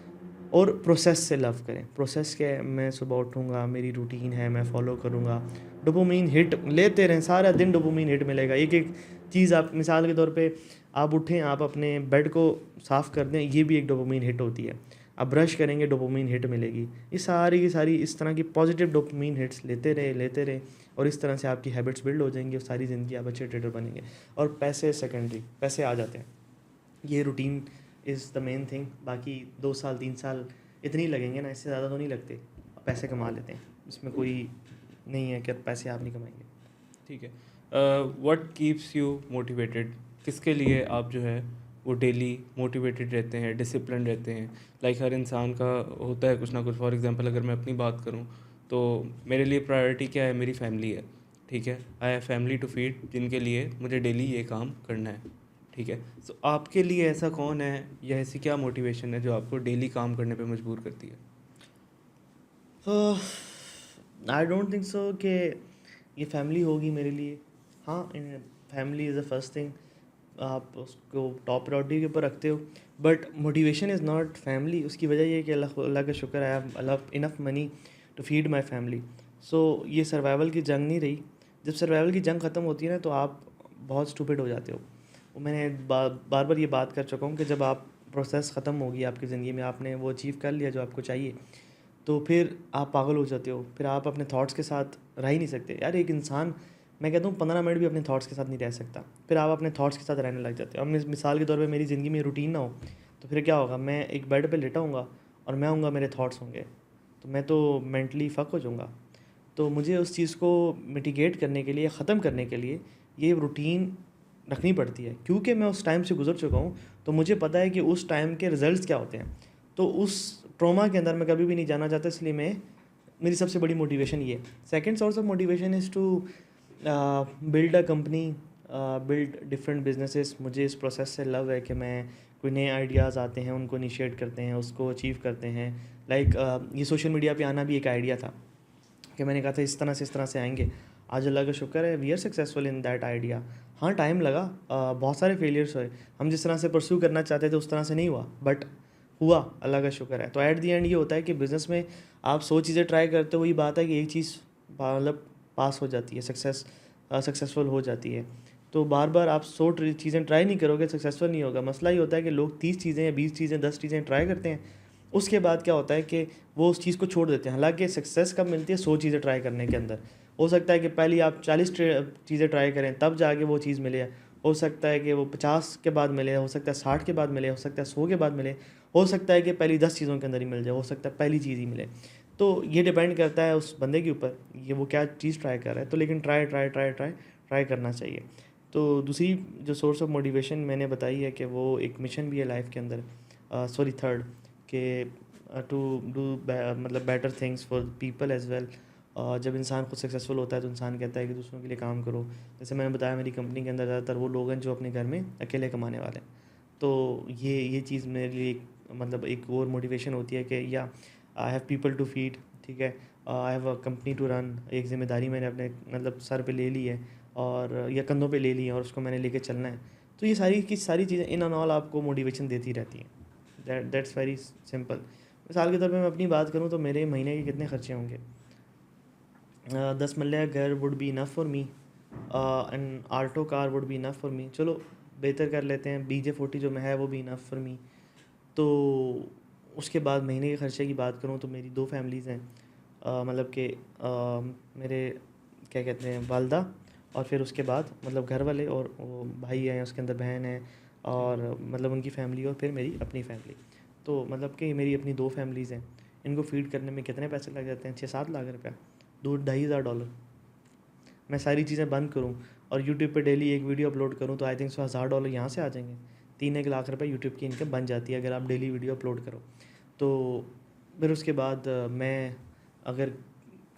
और प्रोसेस से लव करें। प्रोसेस क्या है, मैं सुबह उठूँगा, मेरी रूटीन है, मैं फॉलो करूँगा, डोपामाइन हिट लेते रहें, सारा दिन डोपामाइन हिट मिलेगा। एक एक चीज़ आप मिसाल के तौर पे आप उठें, आप अपने बेड को साफ़ कर दें, ये भी एक डोपामाइन हिट होती है। आप ब्रश करेंगे, डोपामाइन हिट मिलेगी। ये सारी की सारी इस तरह की पॉजिटिव डोपामाइन हिट्स लेते रहे और इस तरह से आपकी हैबिट्स बिल्ड हो जाएंगी और सारी ज़िंदगी आप अच्छे ट्रेडर बनेंगे। और पैसे सेकेंडरी, पैसे आ जाते हैं। ये routine is the main thing. बाकी 2 साल 3 साल इतने ही लगेंगे ना, इससे ज़्यादा तो नहीं लगते। पैसे कमा लेते हैं, इसमें कोई नहीं है कि पैसे आप नहीं कमाएंगे। ठीक है। What keeps you motivated? किसके लिए आप जो है वो डेली मोटिवेटेड रहते हैं, डिसिप्लिन रहते हैं? लाइक हर इंसान का होता है कुछ ना कुछ। फॉर एग्जांपल अगर मैं अपनी बात करूं तो मेरे लिए प्रायोरिटी क्या है? मेरी फैमिली है। ठीक है, I have family to feed, जिनके लिए मुझे डेली ये काम करना है। ठीक है, तो आपके लिए ऐसा कौन है या ऐसी क्या मोटिवेशन है जो आपको डेली काम करने पे मजबूर करती है? आई डोंट थिंक सो कि ये फैमिली होगी मेरे लिए। हाँ, family is the first thing, आप उसको टॉप प्रायोरिटी के ऊपर रखते हो। But motivation is not family. उसकी वजह ये है कि अल्लाह का शुक्र है, I have enough money to feed my family. So ये सर्वाइवल की जंग नहीं रही। जब सर्वाइवल की जंग ख़त्म होती है ना, तो आप बहुत स्टूपिड हो जाते हो। वो मैंने बार बार ये बात कर चुका हूँ कि जब आप प्रोसेस ख़त्म होगी आपकी ज़िंदगी में, आपने वो अचीव कर लिया जो आपको चाहिए, तो फिर आप पागल हो जाते हो। फिर आप अपने थॉट्स के साथ रह ही नहीं सकते। यार एक इंसान, मैं कहता हूँ 15 मिनट भी अपने थॉट्स के साथ नहीं रह सकता। फिर आप अपने थॉट्स के साथ रहने लग जाते हो। अब मिसाल के तौर पे मेरी ज़िंदगी में रूटीन ना हो तो फिर क्या होगा? मैं एक बेड पे लेटा हूँगा और मैं हूँगा, मेरे थॉट्स होंगे, तो मैं तो मेंटली फ़क हो जाऊँगा। तो मुझे उस चीज़ को मिटिगेट करने के लिए, ख़त्म करने के लिए ये रूटीन रखनी पड़ती है, क्योंकि मैं उस टाइम से गुजर चुका हूँ। तो मुझे पता है कि उस टाइम के रिज़ल्ट्स क्या होते हैं। तो उस ट्रॉमा के अंदर मैं कभी भी नहीं जाना चाहता, इसलिए मेरी सबसे बड़ी मोटिवेशन ये है। Second source of motivation is to build a company, build different businesses. मुझे इस प्रोसेस से लव है कि मैं कोई नए आइडियाज़ आते हैं, उनको इनिशिएट करते हैं, उसको अचीव करते हैं। लाइक ये सोशल मीडिया पे आना भी एक आइडिया था कि मैंने कहा था इस तरह से आएंगे। आज अल्लाह का शुक्र है, we are successful in that idea. हाँ, टाइम लगा, बहुत सारे फेलियर्स हुए। हम जिस तरह से परस्यू करना चाहते थे उस तरह से नहीं हुआ, बट हुआ, अल्लाह का शुक्र है। तो एट दी एंड ये होता है कि बिज़नेस में आप 100 चीज़ें ट्राई करते हो, वही बात है कि एक चीज़ मतलब पास हो जाती है, सक्सेसफुल हो जाती है। तो बार बार आप 100 चीज़ें ट्राई नहीं करोगे, सक्सेसफुल नहीं होगा। मसला ये होता है कि लोग 30 चीज़ें या 20 चीज़ें 10 चीज़ें ट्राई करते हैं, उसके बाद क्या होता है कि वो उस चीज़ को छोड़ देते हैं। हालांकि सक्सेस कब मिलती है? 100 चीज़ें ट्राई करने के अंदर। हो सकता है कि पहले आप 40 चीज़ें ट्राई करें, तब जाके वो चीज़ मिले। हो सकता है कि वो 50 के बाद मिले, हो सकता है 60 के बाद मिले, हो सकता है 100 के बाद मिले, हो सकता है कि पहली 10 चीज़ों के अंदर ही मिल जाए, हो सकता है पहली चीज़ ही मिले। तो ये डिपेंड करता है उस बंदे के ऊपर, ये वो क्या चीज़ ट्राई कर रहा है। तो लेकिन ट्राई करना चाहिए। तो दूसरी जो सोर्स ऑफ मोटिवेशन मैंने बताई है कि वो एक मिशन भी है लाइफ के अंदर, सॉरी थर्ड, कि टू डू मतलब better things for people as well. जब इंसान खुद सक्सेसफुल होता है तो इंसान कहता है कि दूसरों के लिए काम करो। जैसे मैंने बताया, मेरी कंपनी के अंदर ज़्यादातर वो लोग हैं जो अपने घर में अकेले कमाने वाले हैं। तो ये चीज़ मेरे लिए मतलब एक और मोटिवेशन होती है कि या I have people to feed, ठीक है, I have a company to run. एक जिम्मेदारी मैंने अपने मतलब सर पे ले ली है और या कंधों पे ले ली है और उसको मैंने लेके चलना है। तो ये सारी की सारी चीज़ें इन एंड ऑल आपको मोटिवेशन देती रहती हैं। That's very simple. मिसाल के तौर पे मैं अपनी बात करूँ तो मेरे महीने के कितने खर्चे होंगे? 10 मरला घर would be enough for me, an Alto car would be enough for me. चलो बेहतर कर लेते हैं, BJ40 जो मैं है वो भी इनफ फॉर मी। तो उसके बाद महीने के खर्चे की बात करूँ तो मेरी 2 फैमिलीज़ हैं, मतलब कि मेरे क्या कहते हैं वालदा, और फिर उसके बाद मतलब घर वाले और वो भाई हैं, उसके अंदर बहन है, और मतलब उनकी फैमिली, और फिर मेरी अपनी फैमिली। तो मतलब कि मेरी अपनी 2 फैमिलीज़ हैं। इनको फीड करने में कितने पैसे लग जाते हैं? 6-7 लाख रुपया, 2-2.5 हज़ार डॉलर। मैं सारी चीज़ें बंद करूँ और यूट्यूब पे डेली एक वीडियो अपलोड करूँ तो आई थिंक $1,000 यहाँ से आ जाएंगे। 3-1 लाख रुपए यूट्यूब की इनकम बन जाती है अगर आप डेली वीडियो अपलोड करो। तो फिर उसके बाद मैं अगर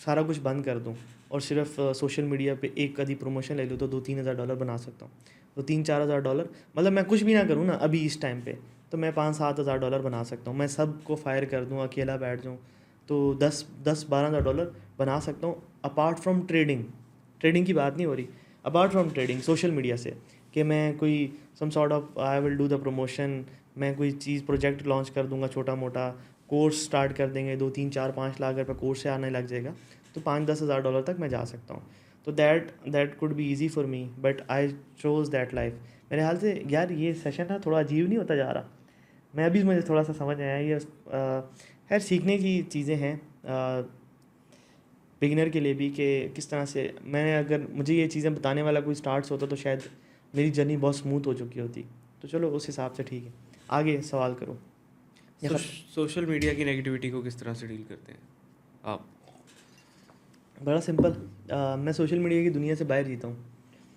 सारा कुछ बंद कर दूँ और सिर्फ सोशल मीडिया पे एक आधी प्रमोशन ले लूँ तो 2-3 हज़ार डॉलर बना सकता हूँ। तो 3-4 हज़ार डॉलर, मतलब मैं कुछ भी ना करूँ ना अभी इस टाइम पे, तो मैं 5-7 हज़ार डॉलर बना सकता हूँ। मैं सबको फायर कर दूँ, अकेला बैठ जाऊँ, तो 10-12 हज़ार डॉलर बना सकता हूँ अपार्ट फ्रॉम ट्रेडिंग की बात नहीं हो रही, apart from trading social media से, कि मैं कोई some sort of I will do the promotion, मैं कोई चीज़ प्रोजेक्ट लॉन्च कर दूंगा, छोटा मोटा कोर्स स्टार्ट कर देंगे, 2 3 4 5 लाख रुपये कोर्स से आने लग जाएगा, तो 5-10 हज़ार डॉलर तक मैं जा सकता हूँ। तो that could be easy for me, but I chose that life. मेरे ख्याल से यार ये सेशन ना थोड़ा अजीब नहीं होता जा रहा, मैं अभी मुझे थोड़ा सा समझ आया ये खैर सीखने की चीज़ें हैं बिगिनर के लिए भी, कि किस तरह से मैं, अगर मुझे ये चीज़ें बताने वाला कोई स्टार्ट्स होता तो शायद मेरी जर्नी बहुत स्मूथ हो चुकी होती। तो चलो उस हिसाब से ठीक है, आगे सवाल करो। सोशल मीडिया की नेगेटिविटी को किस तरह से डील करते हैं आप? बड़ा सिंपल, मैं सोशल मीडिया की दुनिया से बाहर जीता हूँ।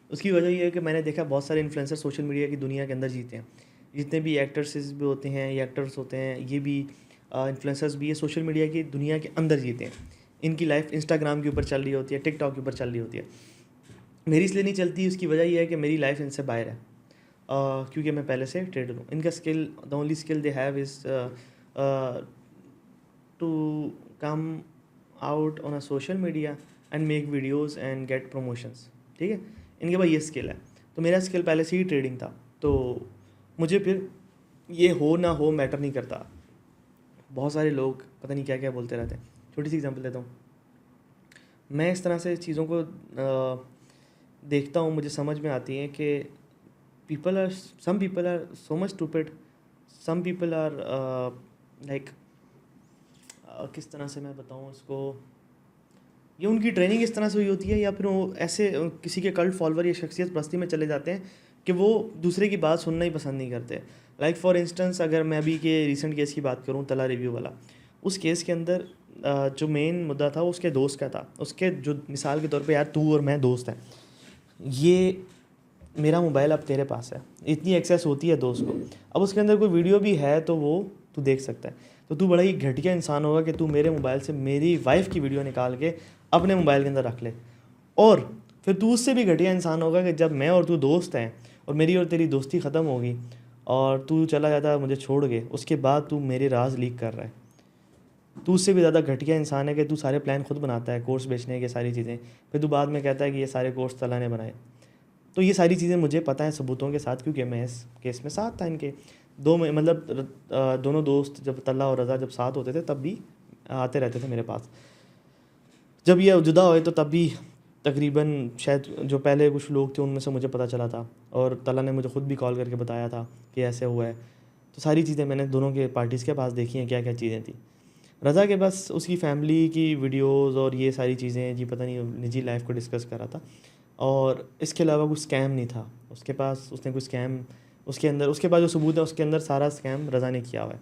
उसकी वजह ये है कि मैंने देखा बहुत सारे इन्फ्लुएंसर सोशल मीडिया की दुनिया के अंदर जीते हैं। जितने भी एक्टर्स भी होते हैं, ये एक्टर्स होते हैं, ये भी इन्फ्लुएंसर्स भी ये सोशल मीडिया की दुनिया के अंदर जीते हैं। इनकी लाइफ इंस्टाग्राम के ऊपर चल रही होती है, टिकटॉक के ऊपर चल रही होती है। मेरी इसलिए नहीं चलती, उसकी वजह यह है कि मेरी लाइफ इनसे बाहर है, क्योंकि मैं पहले से ट्रेडर हूँ। इनका skill, the only skill they have is to come out on a social media and make videos and get promotions, ठीक है, इनके पास ये स्किल है। तो मेरा स्किल पहले से ही ट्रेडिंग था, तो मुझे फिर ये हो ना हो मैटर नहीं करता। बहुत सारे लोग पता नहीं क्या क्या बोलते रहते हैं। छोटी सी एग्जांपल देता हूँ, मैं इस तरह से चीज़ों को देखता हूँ, मुझे समझ में आती है कि some people are so much stupid, some people are like किस तरह से मैं बताऊँ इसको, ये उनकी ट्रेनिंग इस तरह से हुई होती है, या फिर वो ऐसे किसी के कल्ट फॉलोवर या शख्सियत परस्ती में चले जाते हैं कि वो दूसरे की बात सुनना ही पसंद नहीं करते। लाइक फॉर इंस्टेंस, अगर मैं अभी के रिसेंट केस की बात करूँ, तला रिव्यू वाला, उस केस के अंदर जो मेन मुद्दा था वो उसके दोस्त का था। उसके जो मिसाल के तौर पे यार तू और मैं दोस्त हैं, ये मेरा मोबाइल अब तेरे पास है, इतनी एक्सेस होती है दोस्त को, अब उसके अंदर कोई वीडियो भी है तो वो तू देख सकता है। तो तू बड़ा ही घटिया इंसान होगा कि तू मेरे मोबाइल से मेरी वाइफ की वीडियो निकाल के अपने मोबाइल के अंदर रख ले। और फिर तू उससे भी घटिया इंसान होगा कि जब मैं और तू दोस्त हैं और मेरी और तेरी दोस्ती ख़त्म होगी और तू चला जाता मुझे छोड़ के, उसके बाद तू मेरे राज लीक कर रहा है। तू उससे भी ज़्यादा घटिया इंसान है कि तू सारे प्लान खुद बनाता है, कोर्स बेचने के सारी चीज़ें, फिर तू बाद में कहता है कि ये सारे कोर्स तला ने बनाए। तो ये सारी चीज़ें मुझे पता है सबूतों के साथ, क्योंकि मैं इस केस में साथ था इनके। दोनों दोस्त जब तल्ला और रज़ा जब साथ होते थे तब भी आते रहते थे मेरे पास। जब ये जुदा हुए तो तब भी तकरीबन शायद जो पहले कुछ लोग थे उनमें से मुझे पता चला था, और तल्ला ने मुझे ख़ुद भी कॉल करके बताया था कि ऐसे हुआ है। तो सारी चीज़ें मैंने दोनों के पार्टीज़ के पास देखी हैं, क्या क्या चीज़ें थी। रज़ा के बस उसकी फ़ैमिली की वीडियोज़ और ये सारी चीज़ें, जी पता नहीं, निजी लाइफ को डिस्कस कर रहा था, और इसके अलावा कुछ स्कैम नहीं था उसके पास। उसने कुछ स्कैम उसके अंदर, उसके पास जो सबूत है उसके अंदर सारा स्कैम रज़ा ने किया हुआ है।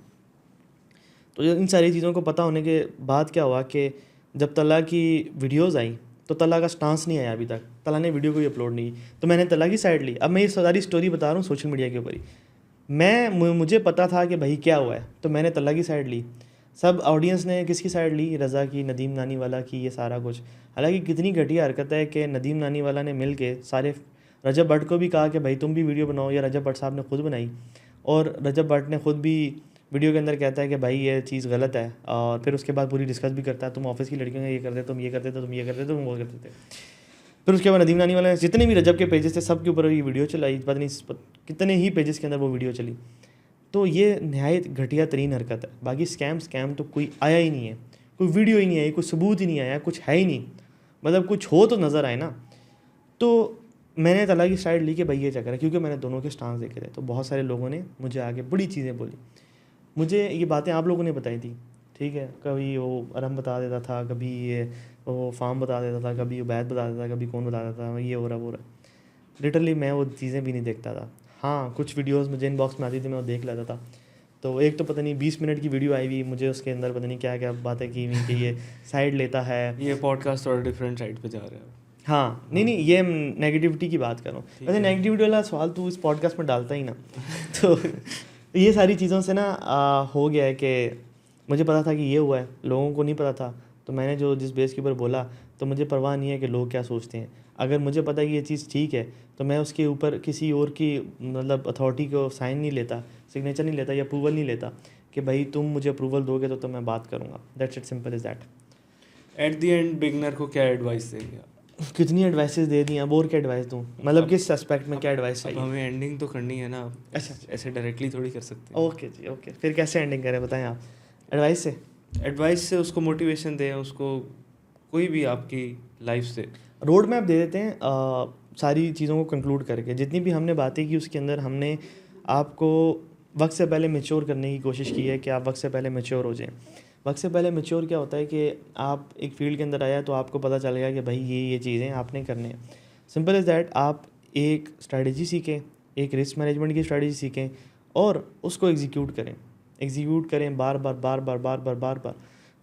तो इन सारी चीज़ों को पता होने के बाद क्या हुआ कि जब तला की वीडियोज़ आई तो तला का स्टांस नहीं आया अभी तक, तला ने वीडियो कोई अपलोड नहीं की, तो मैंने तला की साइड ली। अब मैं ये सारी स्टोरी बता रहा हूँ सोशल मीडिया के ऊपर ही। मुझे पता था कि भाई क्या हुआ है, तो मैंने तला की साइड ली। सब ऑडियंस ने किसकी साइड ली? रज़ा की, नदीम नानी वाला की, ये सारा कुछ। हालांकि कितनी घटिया हरकत है कि नदीम नानी वाला ने मिल के सारे रजब भट्ट को भी कहा कि भाई तुम भी वीडियो बनाओ, या रजब भट्ट साहब ने खुद बनाई, और रजब भट्ट ने खुद भी वीडियो के अंदर कहता है कि भाई ये चीज़ गलत है, और फिर उसके बाद पूरी डिस्कस भी करता है, तुम ऑफिस की लड़कियों ने ये करते, तुम ये करते थे, तुम ये करते थे, तुम वो करते थे। फिर उसके बाद नदीम नानी वाले जितने भी रजब के पेजेस थे सब के ऊपर ये वीडियो चलाई, पता नहीं कितने ही पेजेस के अंदर वो वीडियो चली। तो ये नहायत घटिया तरीन हरकत है। बाकी स्कैम तो कोई आया ही नहीं है, कोई वीडियो ही नहीं आई, कोई सबूत ही नहीं आया, कुछ है ही नहीं, मतलब कुछ हो तो नज़र आए ना। तो मैंने तला की साइड ली कि भाई ये चक्कर है, क्योंकि मैंने दोनों के स्टांस देखे थे। तो बहुत सारे लोगों ने मुझे आगे बड़ी चीज़ें बोली, मुझे ये बातें आप लोगों ने बताई थी, ठीक है। कभी वो अरम बता देता था, कभी ये वो फार्म बता देता था, कभी उबैद बता देता था, कभी कौन बता देता था, ये हो रहा वो रहा। लिटरली मैं वो चीज़ें भी नहीं देखता था। हाँ, कुछ वीडियोज़ मुझे इनबॉक्स में आती थी, मैं वो देख लेता था। तो एक तो पता नहीं 20 मिनट की वीडियो आई हुई, मुझे उसके अंदर पता नहीं क्या क्या बातें की हुई कि ये साइड लेता है। ये पॉडकास्ट थोड़ा डिफरेंट साइड पे जा रहा है। हाँ, नहीं, ये नेगेटिविटी की बात कर रहा हूँ। वैसे नेगेटिविटी वाला सवाल तू इस पॉडकास्ट में डालता ही ना। तो ये सारी चीज़ों से ना हो गया है कि मुझे पता था कि ये हुआ है, लोगों को नहीं पता था। तो मैंने जो जिस बेस के ऊपर बोला, तो मुझे परवाह नहीं है कि लोग क्या सोचते हैं। अगर मुझे पता है कि ये चीज़ ठीक है, तो मैं उसके ऊपर किसी और की मतलब अथॉरिटी को साइन नहीं लेता, सिग्नेचर नहीं लेता, या अप्रूवल नहीं लेता कि भाई तुम मुझे अप्रूवल दोगे तो मैं बात करूँगा। That's it, simple is that. At the end beginner को क्या एडवाइस देंगे आप? कितनी एडवाइसेस दे दी हैं, बोर के एडवाइस दूँ, मतलब किस एस्पेक्ट में क्या एडवाइस अब चाहिए? हमें एंडिंग तो करनी है ना, अच्छा ऐसे डायरेक्टली थोड़ी कर सकते हैं। ओके जी, ओके, फिर कैसे एंडिंग करें बताएं आप, एडवाइस से? एडवाइस से उसको मोटिवेशन दें, उसको कोई भी आपकी लाइफ से। रोड मैप दे देते हैं सारी चीज़ों को कंक्लूड करके, जितनी भी हमने बातें की उसके अंदर हमने आपको वक्त से पहले मैच्योर करने की कोशिश की है कि आप वक्त से पहले मैच्योर हो जाएं। वक्त से पहले मैच्योर क्या होता है कि आप एक फील्ड के अंदर आया तो आपको पता चल गया कि भाई ये चीज़ें आपने करनी है। सिंपल इज़ दैट, आप एक स्ट्रैटेजी सीखें, एक रिस्क मैनेजमेंट की स्ट्रैटेजी सीखें और उसको एग्जीक्यूट करें बार बार बार बार बार बार बार बार,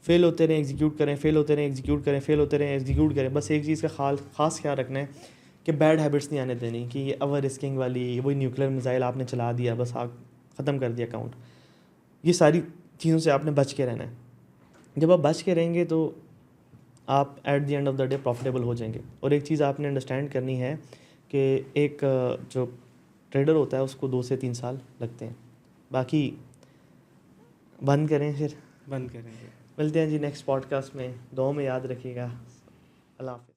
फेल होते रहें, एग्जीक्यूट करें, फेल होते रहें, एग्जीक्यूट करें, फेल होते रहें, एग्जीक्यूट करें। बस एक चीज़ का खास ख्याल रखना है कि बैड हैबिट्स नहीं आने देनी, कि ये ओवर रिस्किंग वाली, वही न्यूक्लियर मिसाइल आपने चला दिया, बस आग ख़त्म कर दिया अकाउंट, ये सारी चीज़ों से आपने बच के रहना है। जब आप बच के रहेंगे तो आप at the end of the day profitable हो जाएंगे। और एक चीज़ आपने अंडरस्टैंड करनी है कि एक जो ट्रेडर होता है उसको 2 से 3 साल लगते हैं। बाकी बंद करें, फिर बंद करेंगे। मिलते हैं जी नेक्स्ट पॉडकास्ट में। दुआ में याद रखिएगा। अल्लाह हाफ़िज़।